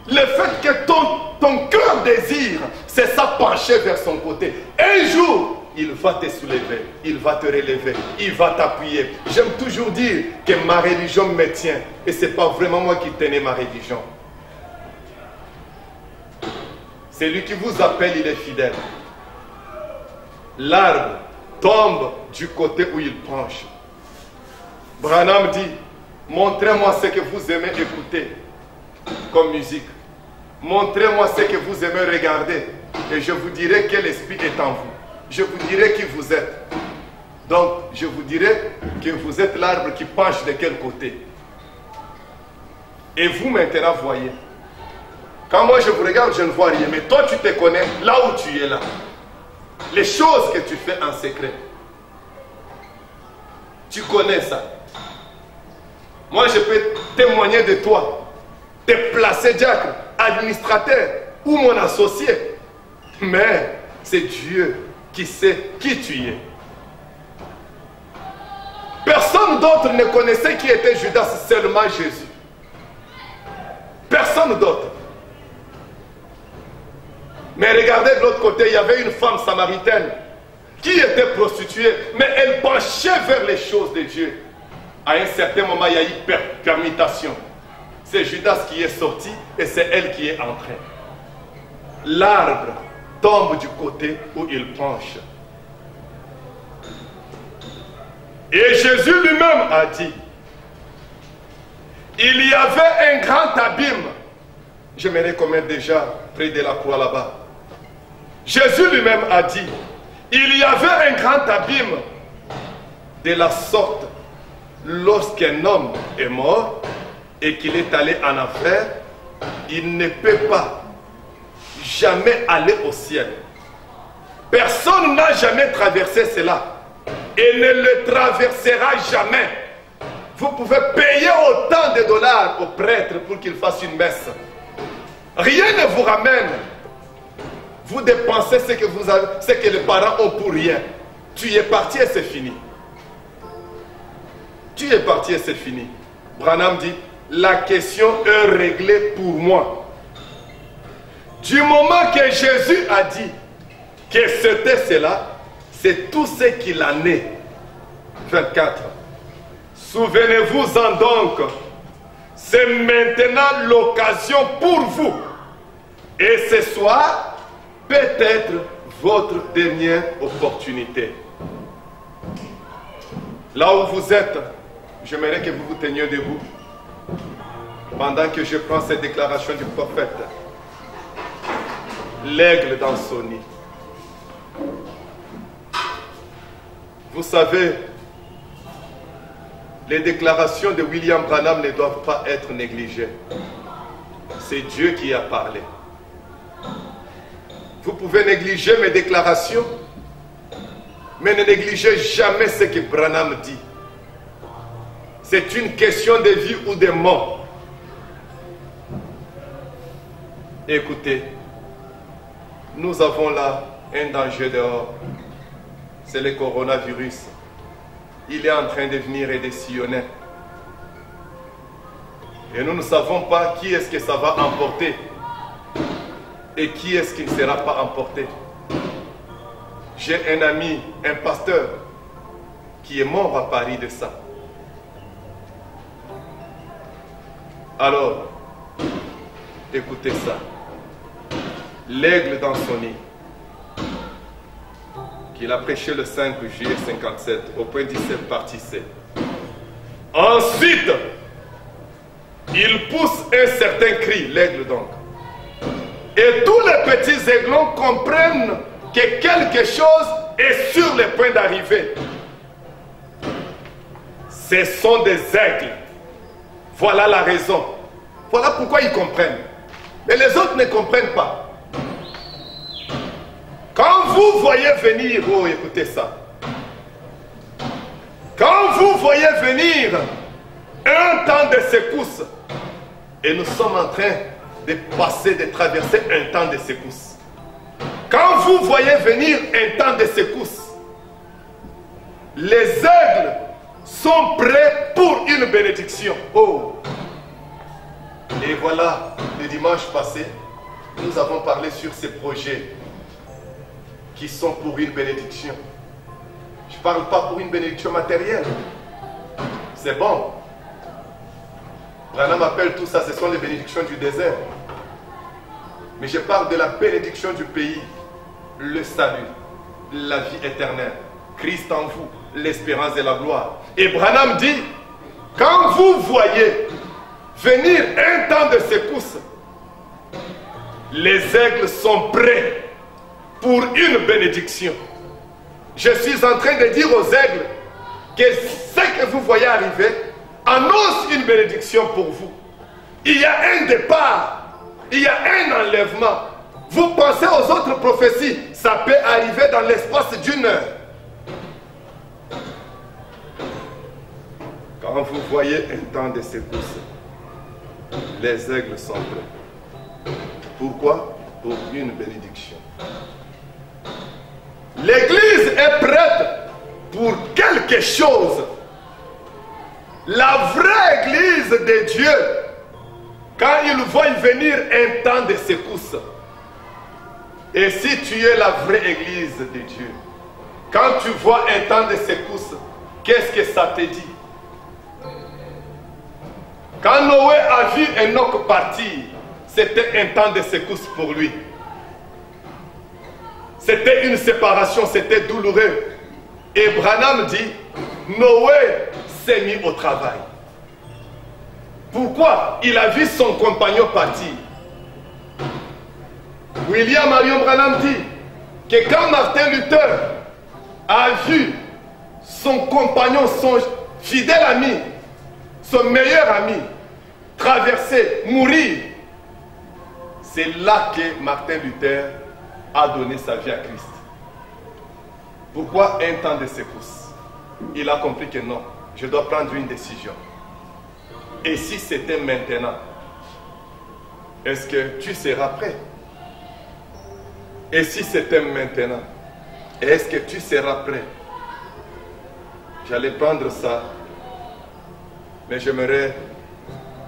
A: Le fait que ton cœur désire, c'est ça pencher vers son côté. Un jour, il va te soulever, il va te relever, il va t'appuyer. J'aime toujours dire que ma religion me tient. Et ce n'est pas vraiment moi qui tenais ma religion. C'est lui qui vous appelle, il est fidèle. L'arbre tombe du côté où il penche. Branham dit, montrez-moi ce que vous aimez écouter comme musique. Montrez-moi ce que vous aimez regarder et je vous dirai quel esprit est en vous. Je vous dirai qui vous êtes. Donc, je vous dirai que vous êtes l'arbre qui penche de quel côté. Et vous maintenant voyez. Quand moi je vous regarde, je ne vois rien. Mais toi tu te connais là où tu es là. Les choses que tu fais en secret. Tu connais ça. Moi je peux témoigner de toi. Te placer diacre, administrateur ou mon associé. Mais c'est Dieu qui sait qui tu es. Personne d'autre ne connaissait qui était Judas, seulement Jésus. Personne d'autre. Mais regardez de l'autre côté, il y avait une femme samaritaine qui était prostituée, mais elle penchait vers les choses de Dieu. À un certain moment, il y a eu permutation. C'est Judas qui est sorti et c'est elle qui est entrée. L'arbre tombe du côté où il penche. Et Jésus lui-même a dit, il y avait un grand abîme. J'aimerais qu'on mette déjà près de la croix là-bas. Jésus lui-même a dit, il y avait un grand abîme de la sorte lorsqu'un homme est mort et qu'il est allé en enfer, il ne peut pas jamais aller au ciel. Personne n'a jamais traversé cela et ne le traversera jamais. Vous pouvez payer autant de dollars au prêtre pour qu'il fasse une messe. Rien ne vous ramène. Vous dépensez ce que vous avez, ce que les parents ont pour rien. Tu es parti et c'est fini. Tu es parti et c'est fini. Branham dit, la question est réglée pour moi. Du moment que Jésus a dit que c'était cela, c'est tout ce qu'il en est. 24. Souvenez-vous-en donc, c'est maintenant l'occasion pour vous. Et ce soir, peut-être votre dernière opportunité. Là où vous êtes, j'aimerais que vous vous teniez debout pendant que je prends cette déclaration du prophète. L'aigle dans son nid. Vous savez, les déclarations de William Branham ne doivent pas être négligées. C'est Dieu qui a parlé. Vous pouvez négliger mes déclarations, mais ne négligez jamais ce que Branham dit. C'est une question de vie ou de mort. Écoutez, nous avons là un danger dehors. C'est le coronavirus. Il est en train de venir et de sillonner. Et nous ne savons pas qui est-ce que ça va emporter et qui est-ce qui ne sera pas emporté. J'ai un ami, un pasteur, qui est mort à Paris de ça. Alors, écoutez ça. L'aigle dans son nid, qu'il a prêché le 5 juillet 57, au point 17, partie C. Ensuite, il pousse un certain cri, l'aigle donc. Et tous les petits aiglons comprennent que quelque chose est sur le point d'arriver. Ce sont des aigles. Voilà la raison. Voilà pourquoi ils comprennent. Mais les autres ne comprennent pas. Quand vous voyez venir, oh écoutez ça. Quand vous voyez venir un temps de secousse, et nous sommes en train de passer, de traverser un temps de secousse. Quand vous voyez venir un temps de secousse, les aigles sont prêts pour une bénédiction. Oh! Et voilà, le dimanche passé, nous avons parlé sur ces projets qui sont pour une bénédiction. Je ne parle pas pour une bénédiction matérielle. C'est bon. Branham appelle tout ça, ce sont les bénédictions du désert. Mais je parle de la bénédiction du pays, le salut, la vie éternelle, Christ en vous, l'espérance et la gloire. Et Branham dit, quand vous voyez venir un temps de secousse, les aigles sont prêts pour une bénédiction. Je suis en train de dire aux aigles que ce que vous voyez arriver annonce une bénédiction pour vous. Il y a un départ, il y a un enlèvement. Vous pensez aux autres prophéties, ça peut arriver dans l'espace d'une heure. Quand vous voyez un temps de secousse, les aigles sont prêts. Pourquoi? Pour une bénédiction. L'église est prête pour quelque chose. La vraie église de Dieu, quand il voit venir un temps de secousse, et si tu es la vraie église de Dieu, quand tu vois un temps de secousse, qu'est-ce que ça te dit? Quand Noé a vu Enoch partir, c'était un temps de secousse pour lui. C'était une séparation, c'était douloureux. Et Branham dit, Noé s'est mis au travail. Pourquoi? Il a vu son compagnon partir. William Marion Branham dit que quand Martin Luther a vu son compagnon, son fidèle ami, son meilleur ami, traverser, mourir, c'est là que Martin Luther a donné sa vie à Christ. Pourquoi un temps de secousse? Il a compris que non, je dois prendre une décision. Et si c'était maintenant, est-ce que tu seras prêt? Et si c'était maintenant, est-ce que tu seras prêt? J'allais prendre ça, mais j'aimerais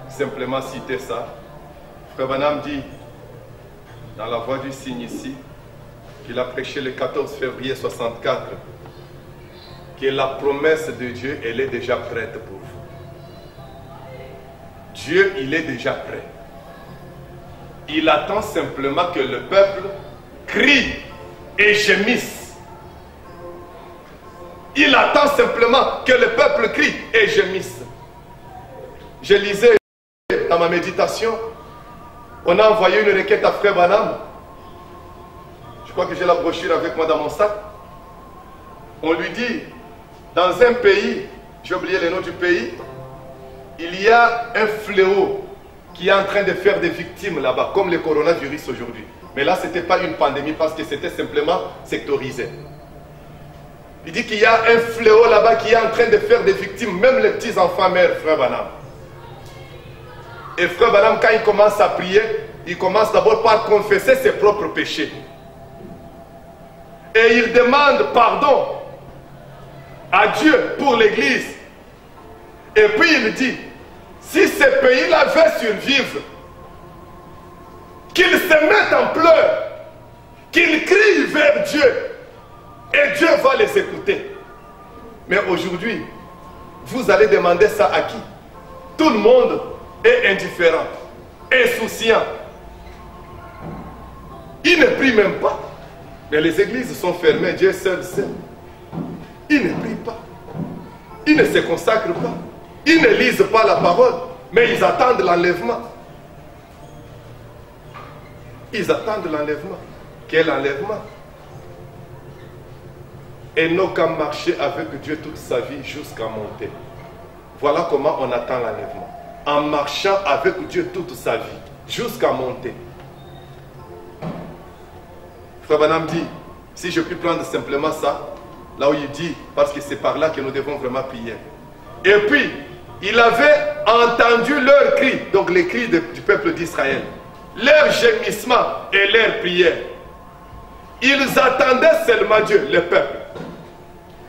A: simplement citer ça. Frère Branham dit, dans la voie du signe ici, qu'il a prêché le 14 février 64, que la promesse de Dieu, elle est déjà prête pour vous. Dieu, il est déjà prêt. Il attend simplement que le peuple crie et gémisse. Il attend simplement que le peuple crie et gémisse. Je lisais dans ma méditation, on a envoyé une requête à Frère Branham. Je crois que j'ai la brochure avec moi dans mon sac. On lui dit, dans un pays j'ai oublié le nom du pays, il y a un fléau qui est en train de faire des victimes là-bas, comme le coronavirus aujourd'hui. Mais là, ce n'était pas une pandémie parce que c'était simplement sectorisé. Il dit qu'il y a un fléau là-bas qui est en train de faire des victimes, même les petits-enfants meurent, frère Branham. Et frère Branham, quand il commence à prier, il commence d'abord par confesser ses propres péchés. Et il demande pardon à Dieu pour l'Église. Et puis il dit, si ces pays-là veulent survivre, qu'ils se mettent en pleurs, qu'ils crient vers Dieu, et Dieu va les écouter. Mais aujourd'hui, vous allez demander ça à qui? Tout le monde est indifférent, insouciant. Ils ne prient même pas. Mais les églises sont fermées, Dieu seul sait. Ils ne prient pas. Ils ne se consacrent pas. Ils ne lisent pas la parole, mais ils attendent l'enlèvement. Ils attendent l'enlèvement. Quel enlèvement? Enoch a marché avec Dieu toute sa vie jusqu'à monter. Voilà comment on attend l'enlèvement. En marchant avec Dieu toute sa vie jusqu'à monter. Frère Branham dit, si je puis prendre simplement ça, là où il dit, parce que c'est par là que nous devons vraiment prier. Et puis, il avait entendu leurs cris, donc les cris du peuple d'Israël, leurs gémissements et leurs prières. Ils attendaient seulement Dieu, le peuple.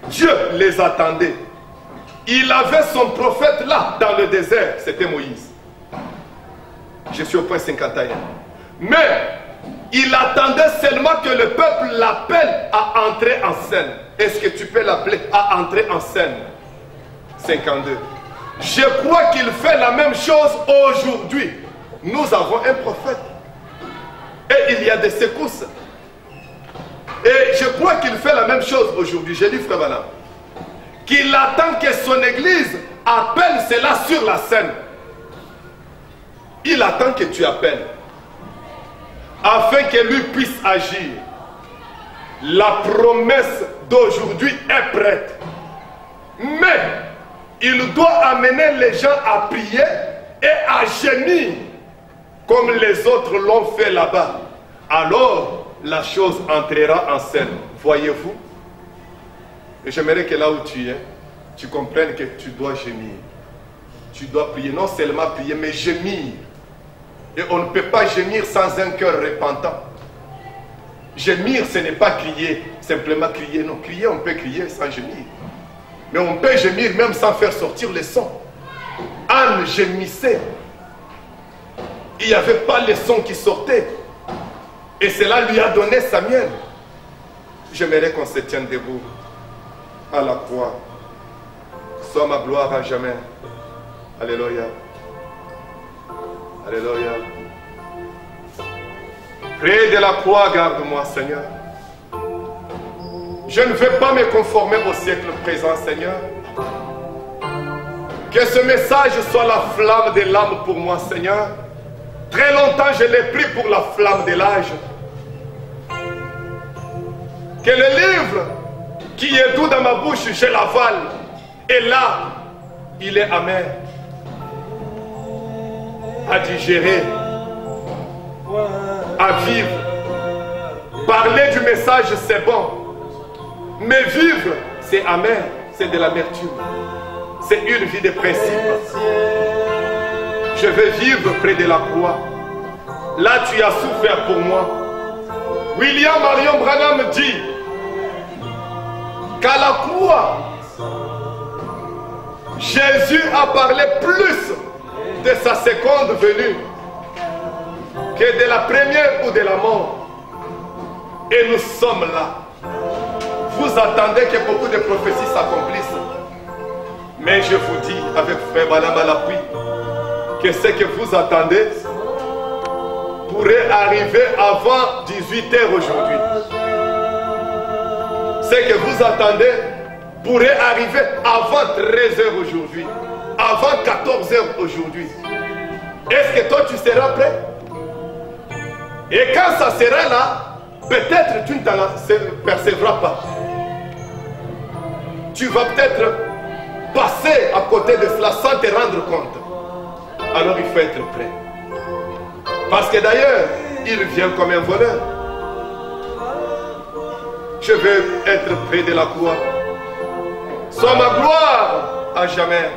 A: Dieu les attendait. Il avait son prophète là, dans le désert, c'était Moïse. Je suis au point 51. Mais, il attendait seulement que le peuple l'appelle à entrer en scène. Est-ce que tu peux l'appeler à entrer en scène? 52. Je crois qu'il fait la même chose aujourd'hui. Nous avons un prophète. Et il y a des secousses. Et je crois qu'il fait la même chose aujourd'hui. J'ai dit, frère Branham, qu'il attend que son église appelle cela sur la scène. Il attend que tu appelles, afin que lui puisse agir. La promesse d'aujourd'hui est prête. Mais il doit amener les gens à prier et à gémir comme les autres l'ont fait là-bas. Alors la chose entrera en scène. Voyez-vous? Et j'aimerais que là où tu es, tu comprennes que tu dois gémir. Tu dois prier, non seulement prier, mais gémir. Et on ne peut pas gémir sans un cœur repentant. Gémir, ce n'est pas crier, simplement crier. Non, crier, on peut crier sans gémir. Mais on peut gémir même sans faire sortir les sons. Anne gémissait. Il n'y avait pas les sons qui sortaient. Et cela lui a donné Samuel. J'aimerais qu'on se tienne debout à la croix. Sois ma gloire à jamais. Alléluia. Alléluia. Près de la croix, garde-moi, Seigneur. Je ne veux pas me conformer au siècle présent, Seigneur. Que ce message soit la flamme de l'âme pour moi, Seigneur. Très longtemps, je l'ai pris pour la flamme de l'âge. Que le livre qui est doux dans ma bouche, je l'avale. Et là, il est amer. À digérer, à vivre. Parler du message, c'est bon. Mais vivre, c'est amer, c'est de l'amertume. C'est une vie de principe. Je veux vivre près de la croix. Là, tu as souffert pour moi. William Marion Branham dit qu'à la croix, Jésus a parlé plus de sa seconde venue que de la première ou de la mort. Et nous sommes là. Vous attendez que beaucoup de prophéties s'accomplissent. Mais je vous dis avec frère Branham à l'appui que ce que vous attendez pourrait arriver avant 18h aujourd'hui. Ce que vous attendez pourrait arriver avant 13h aujourd'hui, avant 14h aujourd'hui. Est-ce que toi tu seras prêt? Et quand ça sera là, peut-être tu ne t'en percevras pas. Tu vas peut-être passer à côté de cela sans te rendre compte, alors il faut être prêt. Parce que d'ailleurs, il vient comme un voleur. Je veux être près de la gloire. Sois ma gloire à jamais.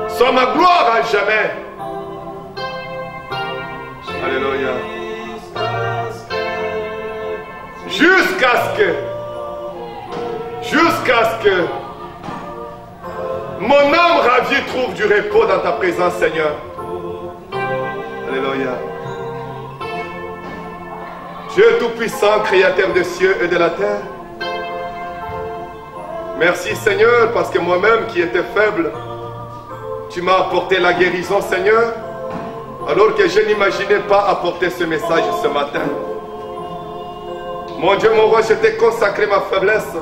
A: Sois ma gloire à jamais. Alléluia. Jusqu'à ce que mon âme ravie trouve du repos dans ta présence, Seigneur. Alléluia. Dieu Tout-Puissant, Créateur des cieux et de la terre. Merci, Seigneur, parce que moi-même qui étais faible, tu m'as apporté la guérison, Seigneur, alors que je n'imaginais pas apporter ce message ce matin. Mon Dieu, mon roi, je t'ai consacré ma faiblesse.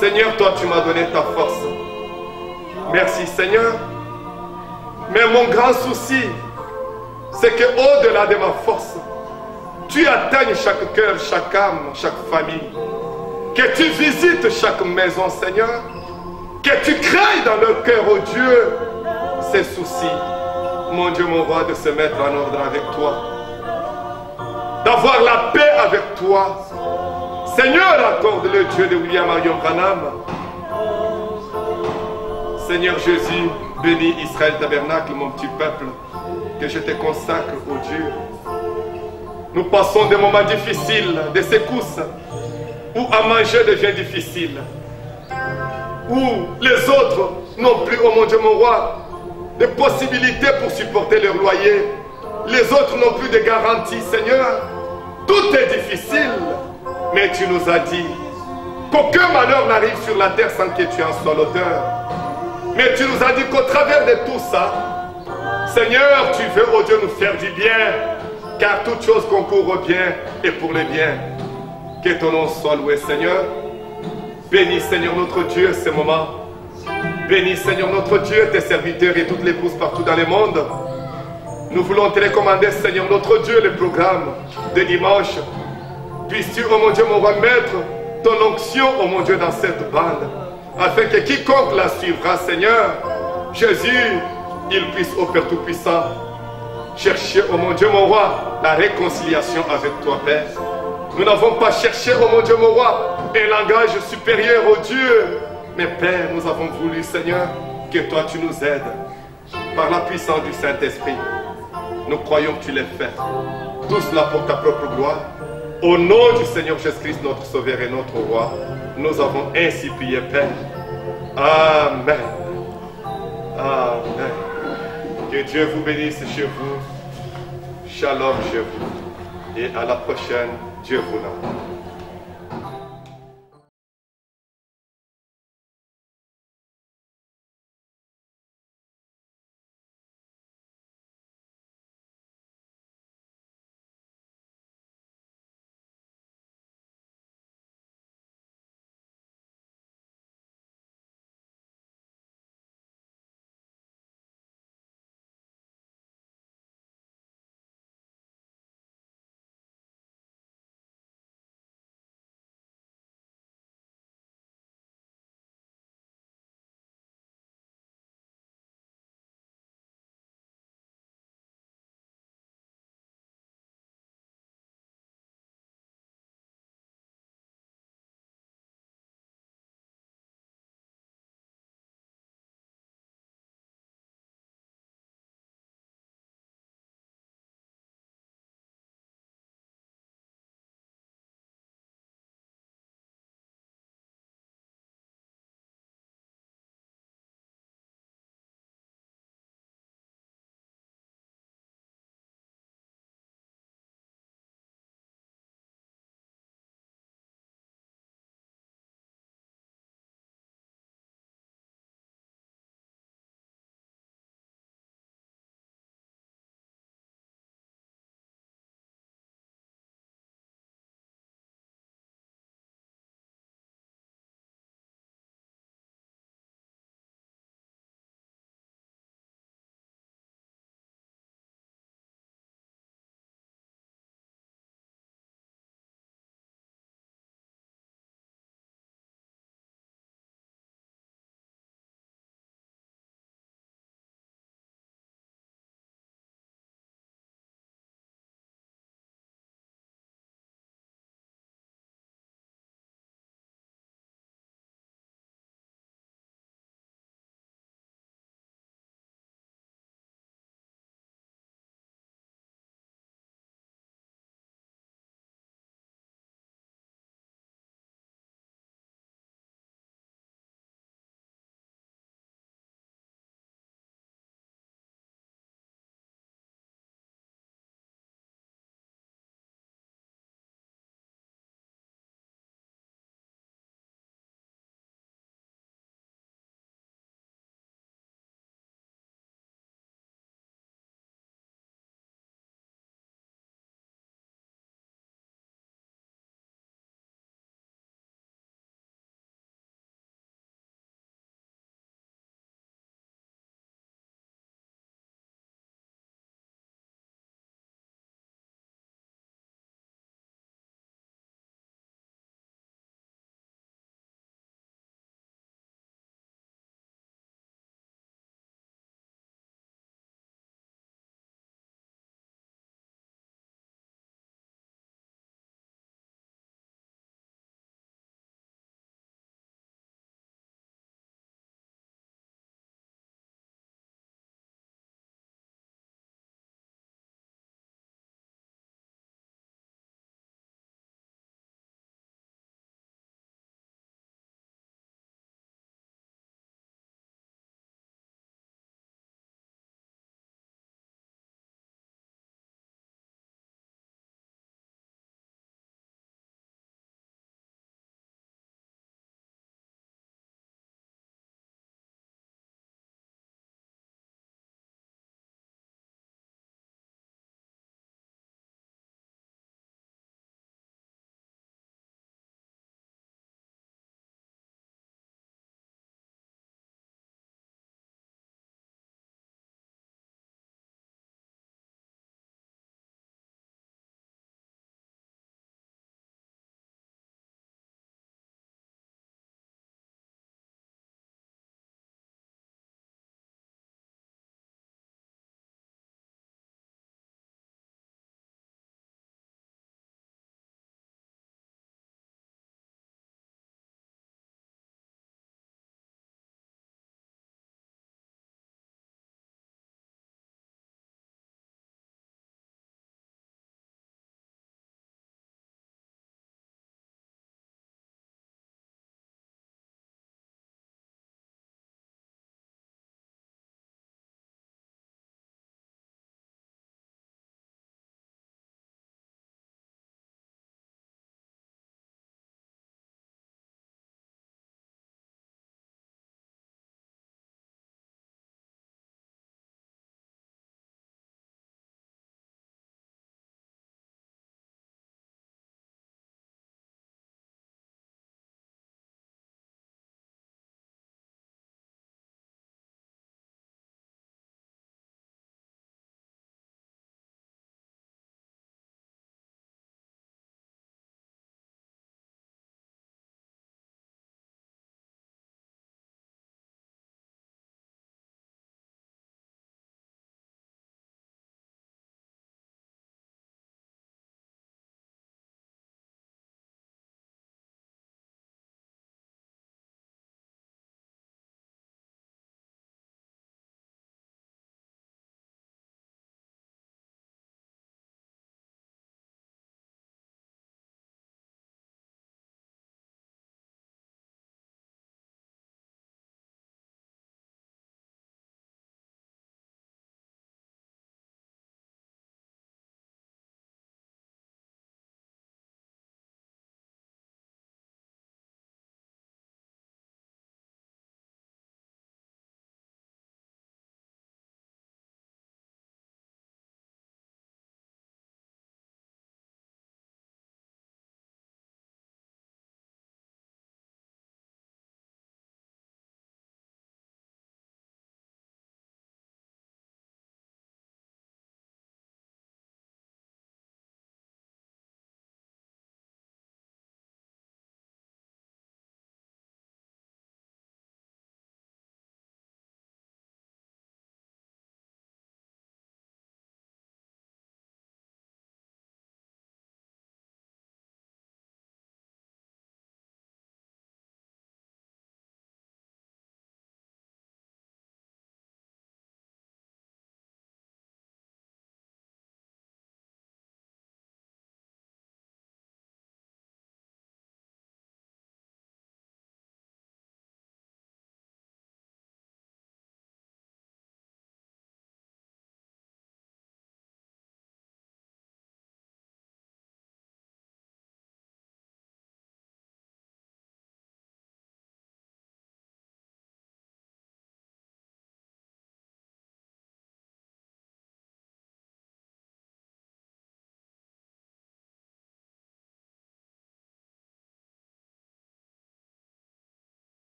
A: Seigneur, toi, tu m'as donné ta force. Merci, Seigneur. Mais mon grand souci, c'est qu'au-delà de ma force, tu atteignes chaque cœur, chaque âme, chaque famille. Que tu visites chaque maison, Seigneur. Que tu crées dans leur cœur, oh Dieu, ces soucis. Mon Dieu, mon roi, de se mettre en ordre avec toi. D'avoir la paix avec toi. Seigneur, accorde le Dieu de William Marion Branham. Seigneur Jésus, bénis Israël Tabernacle, mon petit peuple, que je te consacre, oh Dieu. Nous passons des moments difficiles, des secousses, où à manger devient difficile, où les autres n'ont plus, oh mon Dieu, mon roi, de possibilités pour supporter leur loyer. Les autres n'ont plus de garantie, Seigneur. Tout est difficile, mais tu nous as dit qu'aucun malheur n'arrive sur la terre sans que tu en sois l'auteur. Mais tu nous as dit qu'au travers de tout ça, Seigneur, tu veux, oh Dieu, nous faire du bien, car toute chose concourt au bien et pour le bien. Que ton nom soit loué, Seigneur. Bénis, Seigneur, notre Dieu, ces moments. Bénis, Seigneur, notre Dieu, tes serviteurs et toutes les épouses partout dans le monde. Nous voulons te recommander, Seigneur, notre Dieu, le programme de dimanche. Puisses-tu, oh mon Dieu, mon roi, mettre ton onction, oh mon Dieu, dans cette bande, afin que quiconque la suivra, Seigneur, Jésus, il puisse, au Père Tout-Puissant, chercher, oh mon Dieu, mon roi, la réconciliation avec toi, Père. Nous n'avons pas cherché, oh mon Dieu, mon roi, un langage supérieur au Dieu. Mais Père, nous avons voulu, Seigneur, que toi tu nous aides par la puissance du Saint-Esprit. Nous croyons que tu l'as fait. Tout cela pour ta propre gloire. Au nom du Seigneur Jésus-Christ, notre Sauveur et notre Roi, nous avons ainsi prié, Père. Amen. Amen. Que Dieu vous bénisse chez vous. Shalom chez vous. Et à la prochaine. Dieu vous l'aime.